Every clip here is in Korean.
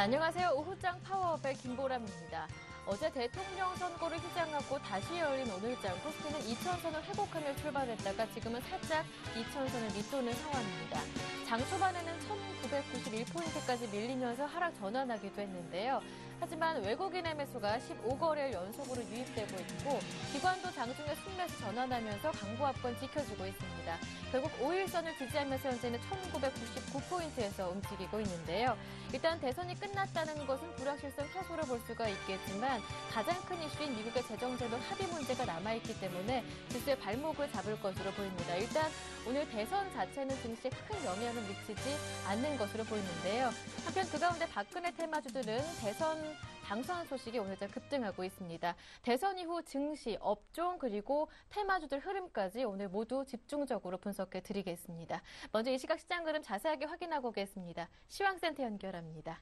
네, 안녕하세요. 오후장 파워업의 김보람입니다. 어제 대통령 선거를 휴장하고 다시 열린 오늘장 코스피는 2천선을 회복하며 출발했다가 지금은 살짝 2천선을 밑도는 상황입니다. 장 초반에는 1991포인트까지 밀리면서 하락 전환하기도 했는데요. 하지만 외국인의 매수가 15거래일 연속으로 유입되고 있고 기관도 장중에 순매수 전환하면서 강보합권 지켜주고 있습니다. 결국 5일선을 지지하면서 현재는 1999포인트에서 움직이고 있는데요. 일단 대선이 끝났다는 것은 불확실성 해소로 볼 수가 있겠지만 가장 큰 이슈인 미국의 재정제도 합의 문제가 남아있기 때문에 지수의 발목을 잡을 것으로 보입니다. 일단 오늘 대선 자체는 증시에 큰 영향을 미치지 않는 것으로 보이는데요. 한편 그 가운데 박근혜 테마주들은 대선 당선 소식이 오늘 급등하고 있습니다. 대선 이후 증시, 업종 그리고 테마주들 흐름까지 오늘 모두 집중적으로 분석해 드리겠습니다. 먼저 이 시각 시장 흐름 자세하게 확인하고 오겠습니다. 시황센터 연결합니다.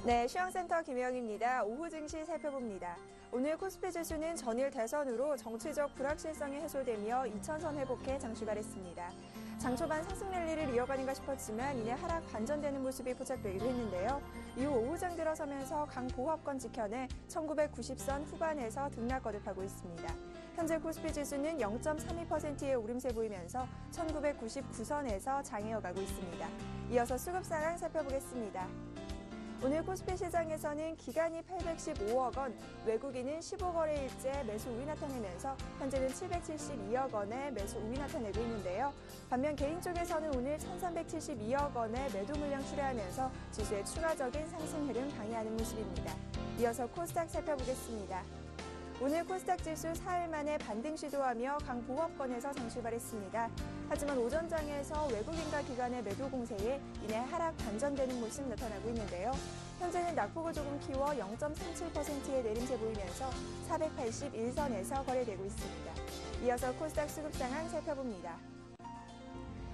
네, 시황센터 김혜영입니다. 오후 증시 살펴봅니다. 오늘 코스피 지수는 전일 대선으로 정치적 불확실성이 해소되며 2천선 회복해 장 출발했습니다. 장 초반 상승 랠리를 이어가는가 싶었지만 이내 하락 반전되는 모습이 포착되기도 했는데요. 이후 오후장 들어서면서 강보합권 지켜내 1990선 후반에서 등락 거듭하고 있습니다. 현재 코스피 지수는 0.32%의 오름세 보이면서 1999선에서 장이어가고 있습니다. 이어서 수급 상황 살펴보겠습니다. 오늘 코스피 시장에서는 기관이 815억 원, 외국인은 15거래일째 매수 우위 나타내면서 현재는 772억 원의 매수 우위 나타내고 있는데요. 반면 개인 쪽에서는 오늘 1372억 원의 매도 물량 출하하면서 지수의 추가적인 상승 흐름 방해하는 모습입니다. 이어서 코스닥 살펴보겠습니다. 오늘 코스닥 지수 4일 만에 반등 시도하며 강보합권에서 장 출발했습니다. 하지만 오전장에서 외국인과 기관의 매도 공세에 이내 하락 반전되는 모습 나타나고 있는데요. 현재는 낙폭을 조금 키워 0.37%의 내림세 보이면서 481선에서 거래되고 있습니다. 이어서 코스닥 수급 상황 살펴봅니다.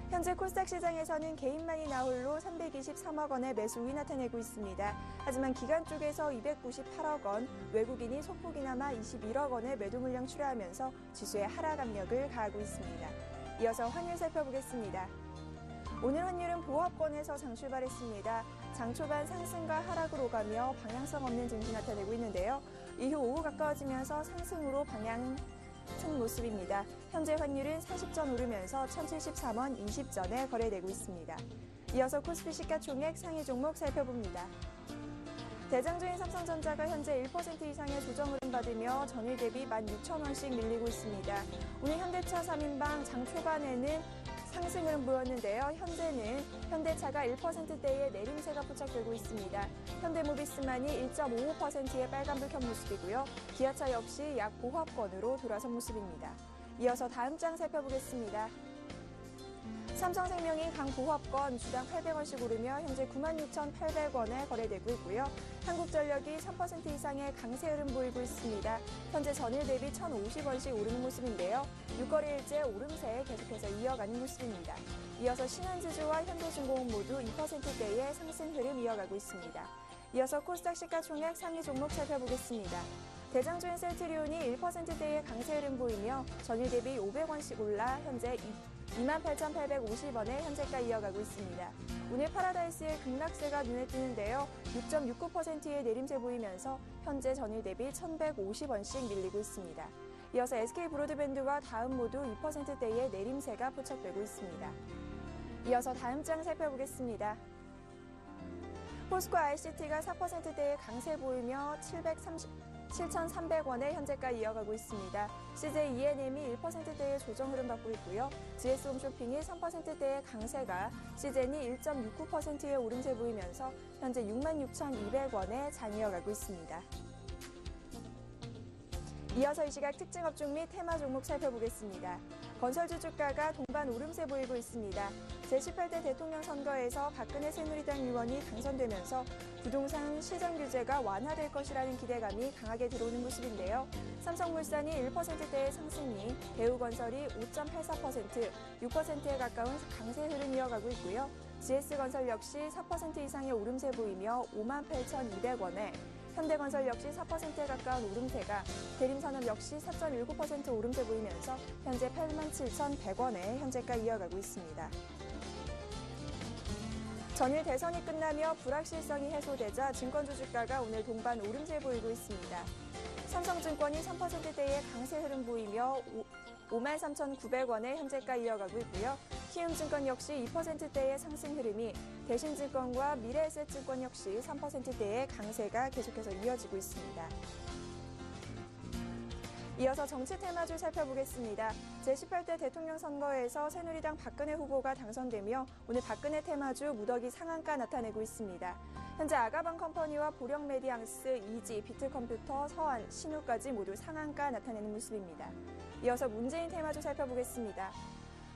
현재 코스닥 시장에서는 개인만이 나홀로 323억 원의 매수 우위 나타내고 있습니다. 하지만 기관 쪽에서 298억 원, 외국인이 소폭이나마 21억 원의 매도 물량 출하하면서 지수의 하락 압력을 가하고 있습니다. 이어서 환율 살펴보겠습니다. 오늘 환율은 보합권에서 장 출발했습니다. 장 초반 상승과 하락으로 오가며 방향성 없는 증시 나타내고 있는데요. 이후 오후 가까워지면서 상승으로 방향 큰 모습입니다. 현재 환율은 40전 오르면서 1073원 20전에 거래되고 있습니다. 이어서 코스피 시가총액 상위 종목 살펴봅니다. 대장주인 삼성전자가 현재 1% 이상의 조정 흐름 받으며 전일 대비 16,000원씩 밀리고 있습니다. 오늘 현대차 3인방 장 초반에는 상승 흐름 보였는데요. 현재는 현대차가 1%대의 내림세가 포착되고 있습니다. 현대모비스만이 1.55%의 빨간불 켠 모습이고요. 기아차 역시 약 보합권으로 돌아선 모습입니다. 이어서 다음 장 살펴보겠습니다. 삼성생명이 강보합권 주당 800원씩 오르며 현재 96,800원에 거래되고 있고요. 한국전력이 3% 이상의 강세 흐름 보이고 있습니다. 현재 전일 대비 1,050원씩 오르는 모습인데요. 6거래일째 오름세 계속해서 이어가는 모습입니다. 이어서 신한지주와 현대중공업 모두 2%대의 상승 흐름 이어가고 있습니다. 이어서 코스닥 시가총액 상위 종목 살펴보겠습니다. 대장주인 셀트리온이 1%대의 강세 흐름 보이며 전일 대비 500원씩 올라 현재 28,850원의 현재가 이어가고 있습니다. 오늘 파라다이스의 급락세가 눈에 띄는데요. 6.69%의 내림세 보이면서 현재 전일 대비 1,150원씩 밀리고 있습니다. 이어서 SK브로드밴드와 다음 모두 2%대의 내림세가 포착되고 있습니다. 이어서 다음 장 살펴보겠습니다. 포스코 ICT가 4%대의 강세 보이며 7,300원의 현재가 이어가고 있습니다. CJ ENM이 1%대의 조정 흐름 받고 있고요. GS홈쇼핑이 3%대의 강세가 시젠이 1.69%의 오름세 보이면서 현재 66,200원에 장 이어가고 있습니다. 이어서 이 시각 특징 업종 및 테마 종목 살펴보겠습니다. 건설주 주가가 동반 오름세 보이고 있습니다. 제18대 대통령 선거에서 박근혜 새누리당 의원이 당선되면서 부동산 시장 규제가 완화될 것이라는 기대감이 강하게 들어오는 모습인데요. 삼성물산이 1%대의 상승이, 대우건설이 5.84%, 6%에 가까운 강세 흐름 이어가고 있고요. GS건설 역시 4% 이상의 오름세 보이며 58,200원에, 현대건설 역시 4%에 가까운 오름세가, 대림산업 역시 4.19% 오름세 보이면서 현재 87,100원에 현재가 이어가고 있습니다. 전일 대선이 끝나며 불확실성이 해소되자 증권주 주가가 오늘 동반 오름세 보이고 있습니다. 삼성증권이 3%대의 강세 흐름 보이며 53,900원의 현재가 이어가고 있고요. 키움증권 역시 2%대의 상승 흐름이, 대신증권과 미래에셋증권 역시 3%대의 강세가 계속해서 이어지고 있습니다. 이어서 정치 테마주 살펴보겠습니다. 제18대 대통령 선거에서 새누리당 박근혜 후보가 당선되며 오늘 박근혜 테마주 무더기 상한가 나타내고 있습니다. 현재 아가방 컴퍼니와 보령 메디앙스, 이지, 비트컴퓨터, 서한, 신우까지 모두 상한가 나타내는 모습입니다. 이어서 문재인 테마주 살펴보겠습니다.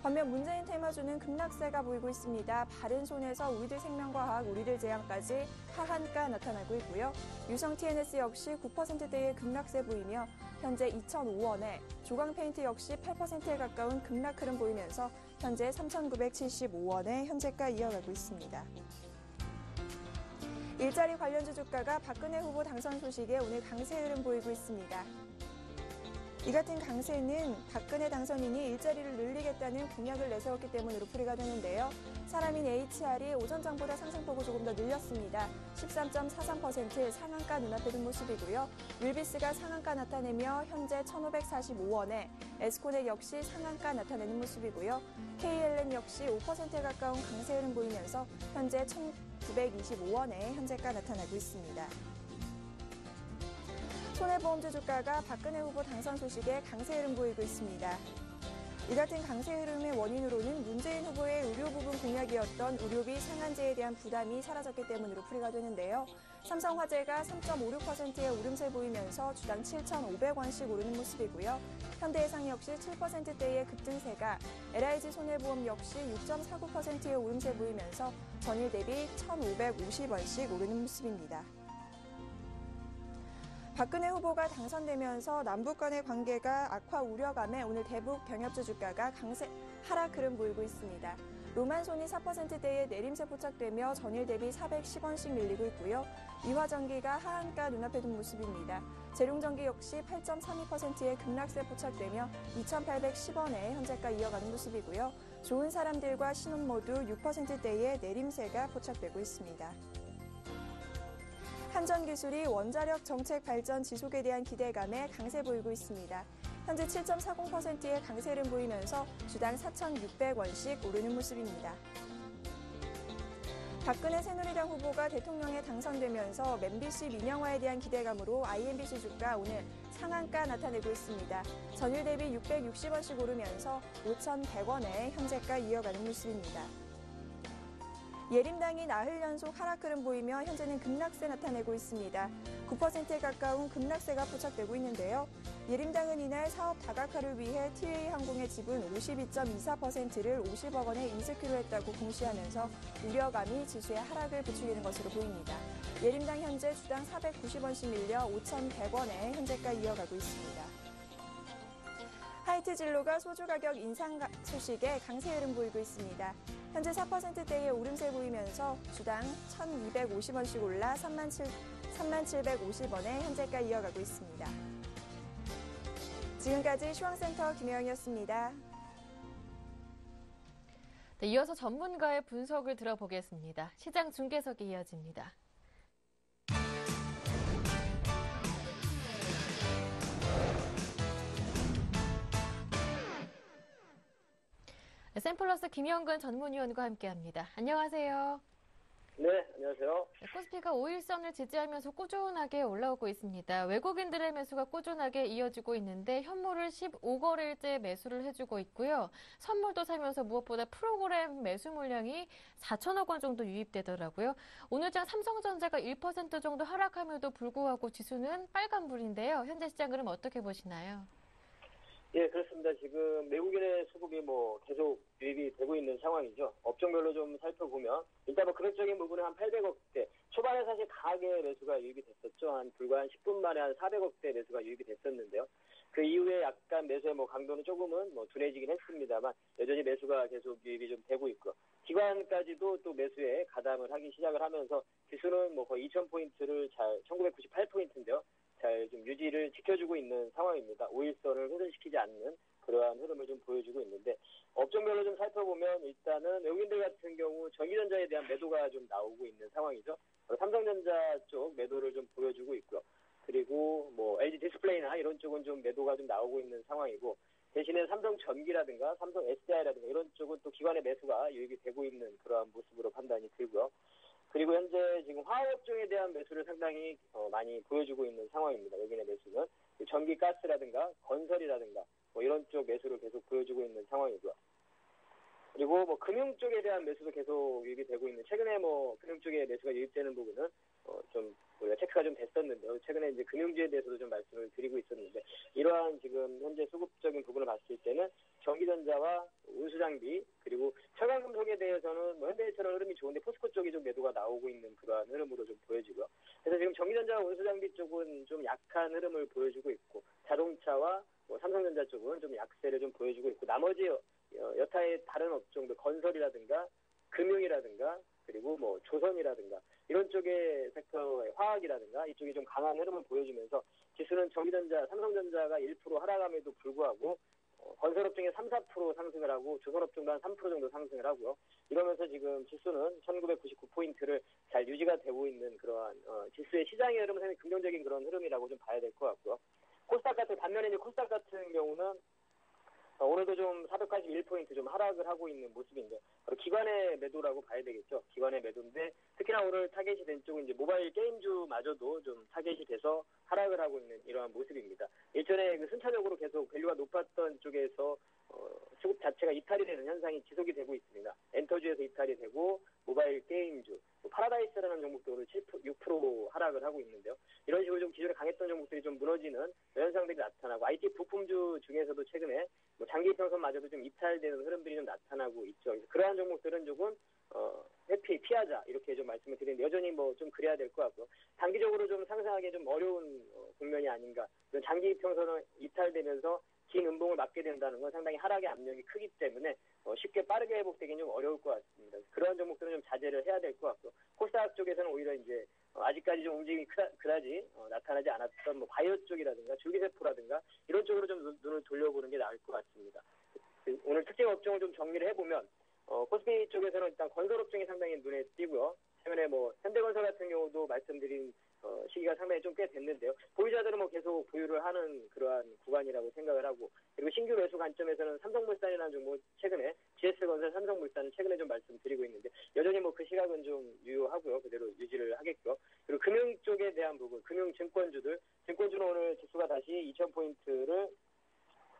반면 문재인 테마주는 급락세가 보이고 있습니다. 바른손에서 우리들 생명과학, 우리들 제약까지 하한가 나타나고 있고요. 유성 TNS 역시 9%대의 급락세 보이며 현재 2,005원에, 조광페인트 역시 8%에 가까운 급락 흐름 보이면서 현재 3,975원에 현재가 이어가고 있습니다. 일자리 관련주 주가가 박근혜 후보 당선 소식에 오늘 강세 흐름 보이고 있습니다. 이 같은 강세는 박근혜 당선인이 일자리를 늘리겠다는 공약을 내세웠기 때문으로 풀이가 되는데요. 사람인 HR이 오전장보다 상승폭을 조금 더 늘렸습니다. 13.43% 상한가 눈앞에 둔 모습이고요. 윌비스가 상한가 나타내며 현재 1,545원에, 에스코넥 역시 상한가 나타내는 모습이고요. KLN 역시 5%에 가까운 강세 흐름 보이면서 현재 1,925원에 현재가 나타나고 있습니다. 손해보험주 주가가 박근혜 후보 당선 소식에 강세 흐름 보이고 있습니다. 이 같은 강세 흐름의 원인으로는 문재인 후보의 의료 부분 공약이었던 의료비 상한제에 대한 부담이 사라졌기 때문으로 풀이가 되는데요. 삼성화재가 3.56%의 오름세 보이면서 주당 7,500원씩 오르는 모습이고요. 현대해상 역시 7%대의 급등세가, LIG 손해보험 역시 6.49%의 오름세 보이면서 전일 대비 1,550원씩 오르는 모습입니다. 박근혜 후보가 당선되면서 남북 간의 관계가 악화 우려감에 오늘 대북 병협주 주가가 강세 하락 흐름 보이고 있습니다. 로만손이 4%대의 내림세 포착되며 전일 대비 410원씩 밀리고 있고요. 이화전기가 하한가 눈앞에 둔 모습입니다. 재룡전기 역시 8.32%의 급락세 포착되며 2,810원에 현재가 이어가는 모습이고요. 좋은 사람들과 신혼 모두 6%대의 내림세가 포착되고 있습니다. 한전기술이 원자력 정책 발전 지속에 대한 기대감에 강세 보이고 있습니다. 현재 7.40%의 강세를 보이면서 주당 4,600원씩 오르는 모습입니다. 박근혜 새누리당 후보가 대통령에 당선되면서 MBC 민영화에 대한 기대감으로 IMBC 주가 오늘 상한가 나타내고 있습니다. 전일 대비 660원씩 오르면서 5,100원에 현재가 이어가는 모습입니다. 예림당이 나흘 연속 하락 흐름 보이며 현재는 급락세 나타내고 있습니다. 9%에 가까운 급락세가 포착되고 있는데요. 예림당은 이날 사업 다각화를 위해 TA항공의 지분 52.24%를 50억 원에 인수키로 했다고 공시하면서 우려감이 지수에 하락을 부추기는 것으로 보입니다. 예림당 현재 주당 490원씩 밀려 5,100원에 현재가 이어가고 있습니다. 하이트진로가 소주 가격 인상 소식에 강세 흐름 보이고 있습니다. 현재 4%대의 오름세 보이면서 주당 1,250원씩 올라 3750원에 현재가 이어가고 있습니다. 지금까지 시황센터 김혜영이었습니다. 네, 이어서 전문가의 분석을 들어보겠습니다. 시장 중계석이 이어집니다. 샘플러스 김영근 전문위원과 함께합니다. 안녕하세요. 네, 안녕하세요. 코스피가 5일선을 지지하면서 꾸준하게 올라오고 있습니다. 외국인들의 매수가 꾸준하게 이어지고 있는데 현물을 15거래일째 매수를 해주고 있고요. 선물도 사면서 무엇보다 프로그램 매수 물량이 4천억 원 정도 유입되더라고요. 오늘장 삼성전자가 1% 정도 하락함에도 불구하고 지수는 빨간불인데요. 현재 시장 그럼 어떻게 보시나요? 예, 그렇습니다. 지금 외국인의 수급이 계속 유입이 되고 있는 상황이죠. 업종별로 좀 살펴보면 일단 금액적인 부분은 한 800억대, 초반에 사실 강하게 매수가 유입이 됐었죠. 불과 한 10분 만에 한 400억대 매수가 유입이 됐었는데요. 그 이후에 약간 매수의 강도는 조금은 둔해지긴 했습니다만 여전히 매수가 계속 유입이 좀 되고 있고, 기관까지도 또 매수에 가담을 하기 시작을 하면서 지수는 거의 2000포인트를 1998포인트인데요. 잘 좀 유지를 지켜주고 있는 상황입니다. 5일선을 훼손시키지 않는 그러한 흐름을 좀 보여주고 있는데 업종별로 좀 살펴보면 일단은 외국인들 같은 경우 전기전자에 대한 매도가 좀 나오고 있는 상황이죠. 삼성전자 쪽 매도를 좀 보여주고 있고요. 그리고 뭐 LG 디스플레이나 이런 쪽은 좀 매도가 좀 나오고 있는 상황이고 대신에 삼성전기라든가 삼성 SDI라든가 이런 쪽은 또 기관의 매수가 유입이 되고 있는 그러한 모습으로 판단이 들고요. 그리고 현재 지금 화학업종에 대한 매수를 상당히 많이 보여주고 있는 상황입니다. 외국인의 매수는 전기, 가스라든가 건설이라든가 뭐 이런 쪽 매수를 계속 보여주고 있는 상황이고요. 그리고 뭐 금융 쪽에 대한 매수도 계속 유입이 되고 있는 최근에 뭐 금융 쪽에 매수가 유입되는 부분은 좀 우리가 체크가 좀 됐었는데요. 최근에 이제 금융주에 대해서도 좀 말씀을 드리고 있었는데 이러한 지금 현재 수급적인 부분을 봤을 때는 전기전자와 운수장비 그리고 철강금속에 대해서는 뭐 현대해처럼 흐름이 좋은데 포스코 쪽이 좀 매도가 나오고 있는 그러한 흐름으로 좀 보여지고요. 그래서 지금 전기전자와 운수장비 쪽은 좀 약한 흐름을 보여주고 있고 자동차와 뭐 삼성전자 쪽은 좀 약세를 좀 보여주고 있고 나머지 여타의 다른 업종들 건설이라든가 금융이라든가 그리고 뭐 조선이라든가 이런 쪽의 섹터의 화학이라든가 이쪽이 좀 강한 흐름을 보여주면서 지수는 전기전자, 삼성전자가 1% 하락함에도 불구하고 건설업종이 3, 4% 상승을 하고 조선업종도 한 3% 정도 상승을 하고요. 이러면서 지금 지수는 1999포인트를 잘 유지가 되고 있는 그러한 지수의 시장의 흐름은 상당히 긍정적인 그런 흐름이라고 좀 봐야 될 것 같고요. 코스닥 같은 반면에 이제 코스닥 같은 경우는 오늘도 좀 481포인트 좀 하락을 하고 있는 모습인데 바로 기관의 매도라고 봐야 되겠죠. 기관의 매도인데 특히나 오늘 타겟이 된 쪽은 이제 모바일 게임주마저도 좀 타겟이 돼서 하락을 하고 있는 이러한 모습입니다. 예전에 그 순차적으로 계속 밸류가 높았던 쪽에서 수급 자체가 이탈이 되는 현상이 지속이 되고 있습니다. 엔터주에서 이탈이 되고 모바일 게임주, 파라다이스라는 종목도 오늘 6% 하락을 하고 있는데요. 이런 식으로 좀 기존에 강했던 종목들이 좀 무너지는 현상들이 나타나고 IT 부품주 중에서도 최근에 뭐 장기 평선마저도 좀 이탈되는 흐름들이 좀 나타나고 있죠. 그래서 그러한 종목들은 조금 피하자 이렇게 좀 말씀을 드리는데 여전히 뭐 좀 그래야 될 것 같고요. 단기적으로 좀 상승하기 좀 어려운 국면이 아닌가. 장기 평선은 이탈되면서 긴 음봉을 맞게 된다는 건 상당히 하락의 압력이 크기 때문에 쉽게 빠르게 회복되기는 좀 어려울 것 같습니다. 그런 종목들은 좀 자제를 해야 될 것 같고 코스닥 쪽에서는 오히려 이제 아직까지 좀 움직임이 그다지 나타나지 않았던 뭐 바이오 쪽이라든가 줄기세포라든가 이런 쪽으로 좀 눈을 돌려보는 게 나을 것 같습니다. 오늘 특징 업종을 좀 정리를 해보면 코스피 쪽에서는 일단 건설업종이 상당히 눈에 띄고요. 최근에 뭐 현대건설 같은 경우도 말씀드린 시기가 상당히 좀 꽤 됐는데요. 보유자들은 뭐 계속 보유를 하는 그러한 구간이라고 생각을 하고 그리고 신규 매수 관점에서는 삼성물산이라는 종목 최근에 GS건설, 삼성물산을 최근에 좀 말씀드리고 있는데 여전히 뭐 그 시각은 좀 유효하고요. 그대로 유지를 하겠고요. 그리고 금융 쪽에 대한 부분, 금융증권주는 오늘 지수가 다시 2000포인트를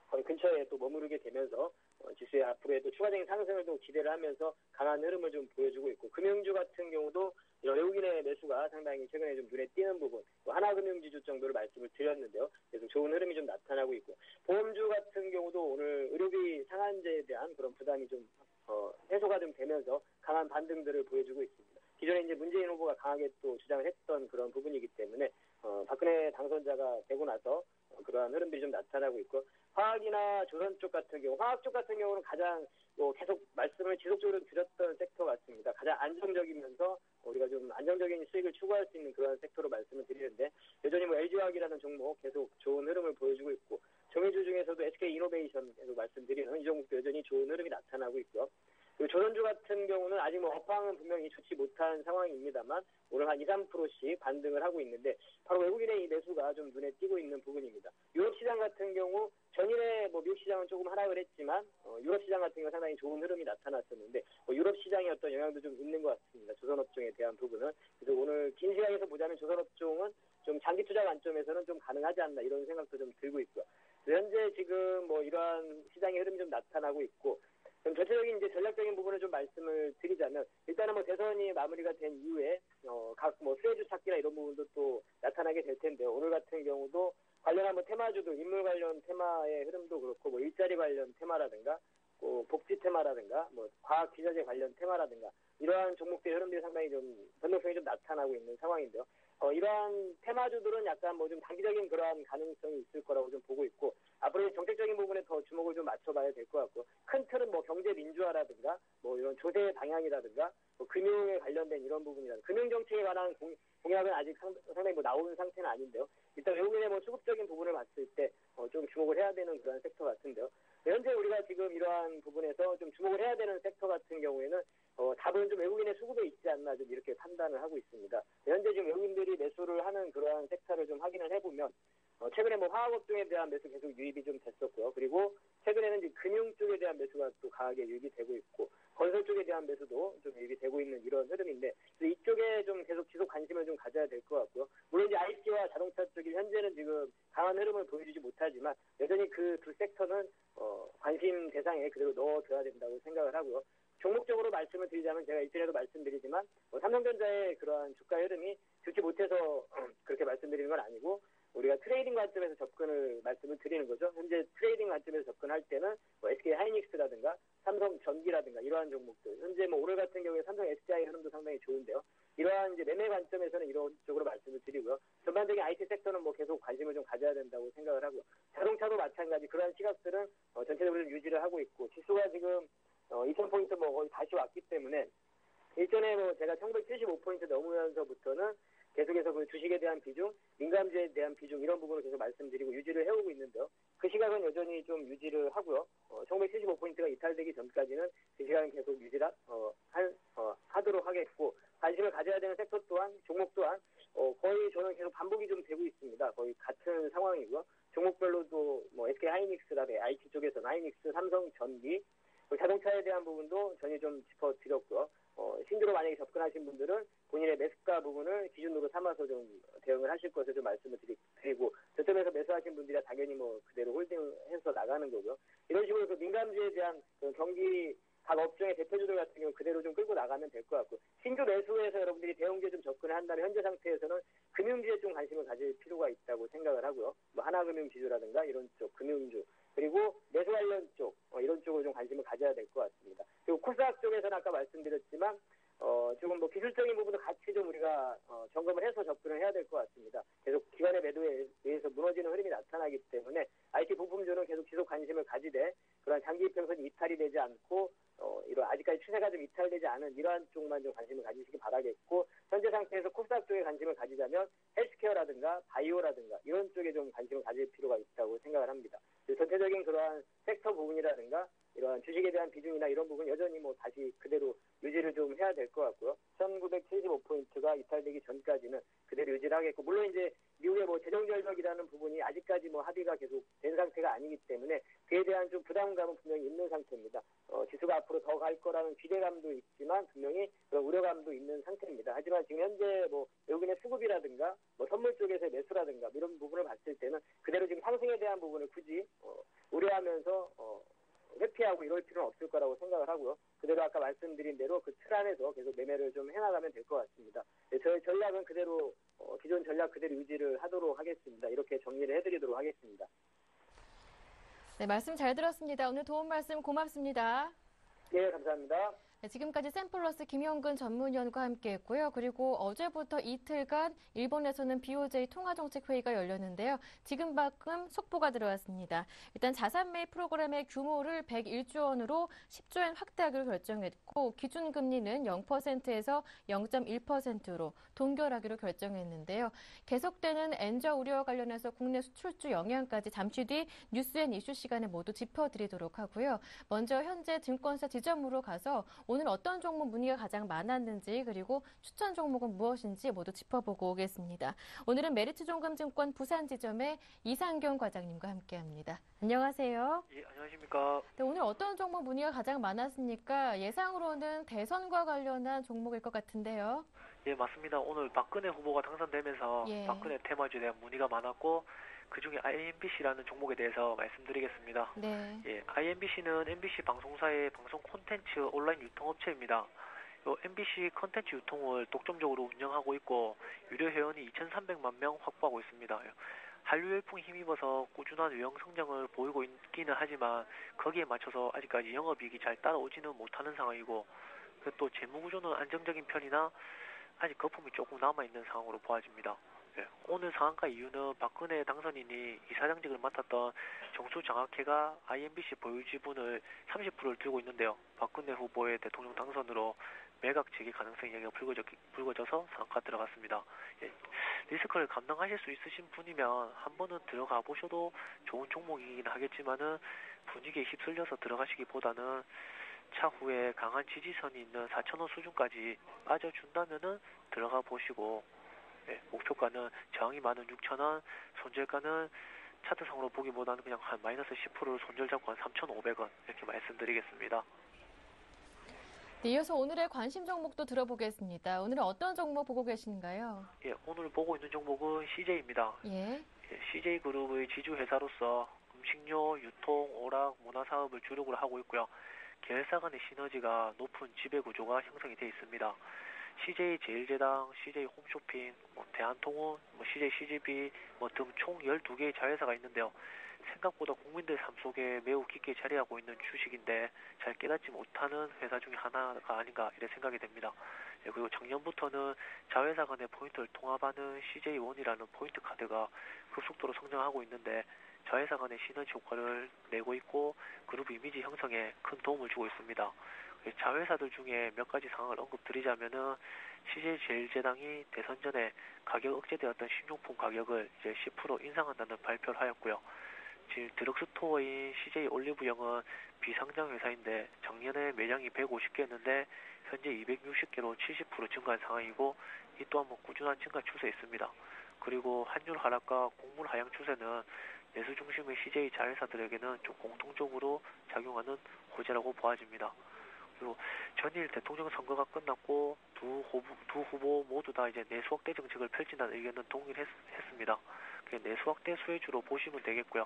거의 근처에 또 머무르게 되면서 지수의 앞으로에도 추가적인 상승을 또 기대를 하면서 강한 흐름을 좀 보여주고 있고 금융주 같은 경우도 외국인의 매수가 상당히 최근에 좀 눈에 띄는 부분 하나금융지주 정도를 말씀을 드렸는데요. 그래서 좋은 흐름이 좀 나타나고 있고 보험주 같은 경우도 오늘 의료비 상한제에 대한 그런 부담이 좀 해소가 좀 되면서 강한 반등들을 보여주고 있습니다. 기존에 이제 문재인 후보가 강하게 또 주장을 했던 그런 부분이기 때문에 박근혜 당선자가 되고 나서 그러한 흐름들이 좀 나타나고 있고 화학이나 조선 쪽 같은 경우 화학 쪽 같은 경우는 가장 계속 말씀을 지속적으로 드렸던 섹터 같습니다. 가장 안정적이면서 우리가 좀 안정적인 수익을 추구할 수 있는 그런 섹터로 말씀을 드리는데 여전히 뭐 LG화학이라는 종목 계속 좋은 흐름을 보여주고 있고 정유주 중에서도 SK이노베이션 계속 말씀드리는 이 종목도 여전히 좋은 흐름이 나타나고 있고요. 그리고 조선주 같은 경우는 아직 뭐 업황은 분명히 좋지 못한 상황입니다만 오늘 한 2, 3%씩 반등을 하고 있는데 바로 외국인의 이 매수가 좀 눈에 띄고 있는 부분입니다. 유럽 시장 같은 경우 전일에 뭐 미국 시장은 조금 하락을 했지만 유럽 시장 같은 경우 상당히 좋은 흐름이 나타났었는데 유럽 시장의 어떤 영향도 좀 있는 것 같습니다. 조선업종에 대한 부분은. 그래서 오늘 긴 시각에서 보자면 조선업종은 좀 장기 투자 관점에서는 좀 가능하지 않나 이런 생각도 좀 들고 있고요. 현재 지금 뭐 이러한 시장의 흐름이 좀 나타나고 있고 그럼 전체적인 이제 전략적인 부분을 좀 말씀을 드리자면 일단은 뭐 대선이 마무리가 된 이후에 각 뭐 수혜주 찾기나 이런 부분도 또 나타나게 될 텐데요. 오늘 같은 경우도 관련한 뭐 테마주들 인물 관련 테마의 흐름도 그렇고 뭐 일자리 관련 테마라든가 복지 테마라든가 뭐 과학 기자재 관련 테마라든가 이러한 종목들의 흐름들이 상당히 좀 변동성이 좀 나타나고 있는 상황인데요. 이러한 테마주들은 약간 뭐 좀 단기적인 그러한 가능성이 있을 거라고 좀 보고 있고 앞으로 정책적인 부분에 더 주목을 좀 맞춰봐야 될 것 같고 큰 틀은 뭐 경제 민주화라든가 뭐 이런 조세 방향이라든가 뭐 금융에 관련된 이런 부분이라든가 금융 정책에 관한 공약은 아직 상당히 뭐 나오는 상태는 아닌데요. 일단 외국인의 뭐 수급적인 부분을 봤을 때 좀 주목을 해야 되는 그런 섹터 같은데요. 현재 우리가 지금 이러한 부분에서 좀 주목을 해야 되는 섹터 같은 경우에는 답은 좀 외국인의 수급에 있지 않나 좀 이렇게 판단을 하고 있습니다. 현재 지금 외국인들이 매수를 하는 그러한 섹터를 좀 확인을 해보면 최근에 뭐 화학업종에 대한 매수 계속 유입이 좀 됐었고요. 그리고 최근에는 이제 금융 쪽에 대한 매수가 또 강하게 유입이 되고 있고 건설 쪽에 대한 매수도 좀 유입이 되고 있는 이런 흐름인데 이쪽에 좀 계속 지속 관심을 좀 가져야 될 것 같고요. 물론 이제 IT와 자동차 쪽이 현재는 지금 강한 흐름을 보여주지 못하지만 여전히 그 두 섹터는 관심 대상에 그대로 넣어둬야 된다고 생각을 하고요. 종목적으로 말씀을 드리자면 제가 이전에도 말씀드리지만 삼성전자의 그러한 주가 흐름이 좋지 못해서 그렇게 말씀드리는 건 아니고 우리가 트레이딩 관점에서 접근을 말씀을 드리는 거죠. 현재 트레이딩 관점에서 접근할 때는 SK 하이닉스라든가 삼성 전기라든가 이러한 종목들 현재 오늘 같은 경우에 삼성 SDI 흐름도 상당히 좋은데요. 이러한 이제 매매 관점에서는 이런 쪽으로 말씀을 드리고요. 전반적인 IT 섹터는 계속 관심을 좀 가져야 된다고 생각을 하고요. 자동차도 마찬가지 그러한 시각들은 전체적으로 좀 유지를 하고 있고 지수가 지금 2000포인트 거의 다시 왔기 때문에 일전에 제가 1175포인트 넘으면서부터는 계속해서 그 주식에 대한 비중, 민감주에 대한 비중 이런 부분을 계속 말씀드리고 유지를 해오고 있는데요. 그 시각은 여전히 좀 유지를 하고요. 1175포인트가 이탈되기 전까지는 그 시각은 계속 유지를 하도록 하겠고 관심을 가져야 되는 섹터 또한 종목 또한 거의 저는 계속 반복이 좀 되고 있습니다. 거의 같은 상황이고요. 종목별로도 SK 하이닉스라든가 IT 쪽에서는 하이닉스, 삼성 전기 자동차에 대한 부분도 전혀 좀 짚어드렸고요. 신규로 만약에 접근하신 분들은 본인의 매수가 부분을 기준으로 삼아서 좀 대응을 하실 것을 좀 말씀을 드리고 저점에서 매수하신 분들이 당연히 그대로 홀딩해서 나가는 거고요. 이런 식으로 그 민감주에 대한 그 경기 각 업종의 대표주들 같은 경우 그대로 좀 끌고 나가면 될 것 같고 신규 매수에서 여러분들이 대형주에 좀 접근을 한다면 현재 상태에서는 금융주에 좀 관심을 가질 필요가 있다고 생각을 하고요. 하나금융지주라든가 이런 쪽 금융주 그리고 매수 관련 쪽 이런 쪽으로 좀 관심을 가져야 될 것 같습니다. 그리고 코스닥 쪽에서는 아까 말씀드렸지만 조금 기술적인 부분도 같이 좀 우리가 점검을 해서 접근을 해야 될 것 같습니다. 계속 기관의 매도에 의해서 무너지는 흐름이 나타나기 때문에 IT 부품주는 계속 지속 관심을 가지되 그런 장기 이평선이 이탈이 되지 않고 이런 아직까지 추세가 좀 이탈되지 않은 이러한 쪽만 좀 관심을 가지시기 바라겠고 현재 상태에서 코스닥 쪽에 관심을 가지자면 헬스케어라든가 바이오라든가 이런 쪽에 좀 관심을 가질 필요가 있다고 생각을 합니다. 전체적인 그러한 섹터 부분이라든가 이러한 주식에 대한 비중이나 이런 부분 여전히 다시 그대로 유지를 좀 해야 될 것 같고요. 1975포인트가 이탈되기 전까지는 그대로 유지를 하겠고 물론 이제 미국의 재정 절벽이라는 부분이 아직까지 합의가 계속 된 상태가 아니기 때문에 그에 대한 좀 부담감은 분명히 있는 상태입니다. 지수가 앞으로 더 갈 거라는 기대감도 있지만 분명히 그런 우려감도 있는 상태입니다. 하지만 지금 현재 외국인의 수급이라든가 선물 쪽에서의 매수라든가 이런 부분을 봤을 때는 그대로 지금 상승에 대한 부분을 굳이 우려하면서 회피하고 이럴 필요는 없을 거라고 생각을 하고요. 그대로 아까 말씀드린 대로 그 틀 안에서 계속 매매를 좀 해나가면 될 것 같습니다. 저희 전략은 그대로 기존 전략 그대로 유지를 하도록 하겠습니다. 이렇게 정리를 해드리도록 하겠습니다. 네, 말씀 잘 들었습니다. 오늘 도움 말씀 고맙습니다. 네, 감사합니다. 네, 지금까지 샘플러스 김영근 전문위원과 함께했고요. 그리고 어제부터 이틀간 일본에서는 BOJ 통화정책회의가 열렸는데요. 지금 방금 속보가 들어왔습니다. 일단 자산 매입 프로그램의 규모를 101조 원으로 10조 엔 확대하기로 결정했고 기준금리는 0%에서 0.1%로 동결하기로 결정했는데요. 계속되는 엔저 우려와 관련해서 국내 수출주 영향까지 잠시 뒤 뉴스앤 이슈 시간에 모두 짚어드리도록 하고요. 먼저 현재 증권사 지점으로 가서 오늘 어떤 종목 문의가 가장 많았는지 그리고 추천 종목은 무엇인지 모두 짚어보고 오겠습니다. 오늘은 메리츠종금증권 부산지점의 이상경 과장님과 함께합니다. 안녕하세요. 예, 안녕하십니까. 네, 오늘 어떤 종목 문의가 가장 많았습니까? 예상으로는 대선과 관련한 종목일 것 같은데요. 예, 맞습니다. 오늘 박근혜 후보가 당선되면서 박근혜 테마주에 대한 문의가 많았고 그중에 IMBC라는 종목에 대해서 말씀드리겠습니다. 네. 예, IMBC는 MBC 방송사의 방송 콘텐츠 온라인 유통업체입니다. 요 MBC 콘텐츠 유통을 독점적으로 운영하고 있고 유료 회원이 2,300만 명 확보하고 있습니다. 한류 열풍에 힘입어서 꾸준한 유형 성장을 보이고 있기는 하지만 거기에 맞춰서 아직까지 영업이익이 잘 따라오지는 못하는 상황이고 또 재무구조는 안정적인 편이나 아직 거품이 조금 남아있는 상황으로 보아집니다. 네, 오늘 상한가 이유는 박근혜 당선인이 이사장직을 맡았던 정수장학회가 IMBC 보유 지분을 30%를 들고 있는데요. 박근혜 후보의 대통령 당선으로 매각 재개 가능성이 여기가 불거져서 상한가 들어갔습니다. 예, 리스크를 감당하실 수 있으신 분이면 한 번은 들어가 보셔도 좋은 종목이긴 하겠지만은 분위기에 휩쓸려서 들어가시기보다는 차후에 강한 지지선이 있는 4,000원 수준까지 빠져준다면은 들어가 보시고, 예, 목표가는 저항이 많은 6,000원, 손절가는 차트상으로 보기보다는 그냥 한 마이너스 10%를 손절 잡고 한 3,500원 이렇게 말씀드리겠습니다. 네, 이어서 오늘의 관심 종목도 들어보겠습니다. 오늘은 어떤 종목 보고 계신가요? 예, 오늘 보고 있는 종목은 CJ입니다. 예. 예, CJ그룹의 지주회사로서 음식료, 유통, 오락, 문화 사업을 주력으로 하고 있고요. 계열사 간의 시너지가 높은 지배구조가 형성이 되어 있습니다. CJ 제일제당, CJ 홈쇼핑, 대한통운, CJ CGV 등 총 12개의 자회사가 있는데요. 생각보다 국민들 삶 속에 매우 깊게 자리하고 있는 주식인데 잘 깨닫지 못하는 회사 중에 하나가 아닌가 이렇게 생각이 됩니다. 예, 그리고 작년부터는 자회사 간의 포인트를 통합하는 CJ1이라는 포인트 카드가 급속도로 성장하고 있는데 자회사 간의 시너지 효과를 내고 있고 그룹 이미지 형성에 큰 도움을 주고 있습니다. 자회사들 중에 몇 가지 상황을 언급드리자면은 CJ 제일제당이 대선 전에 가격 억제되었던 식료품 가격을 이제 10% 인상한다는 발표를 하였고요. 지금 드럭스토어인 CJ 올리브영은 비상장 회사인데 작년에 매장이 150개였는데 현재 260개로 70% 증가한 상황이고 이 또한 꾸준한 증가 추세에 있습니다. 그리고 환율 하락과 곡물 하향 추세는 내수 중심의 CJ 자회사들에게는 좀 공통적으로 작용하는 호재라고 보아집니다. 그리고 전일 대통령 선거가 끝났고 두 후보 모두 다 이제 내수 확대 정책을 펼친다는 의견은 동일했습니다. 내수 확대 수혜주로 보시면 되겠고요.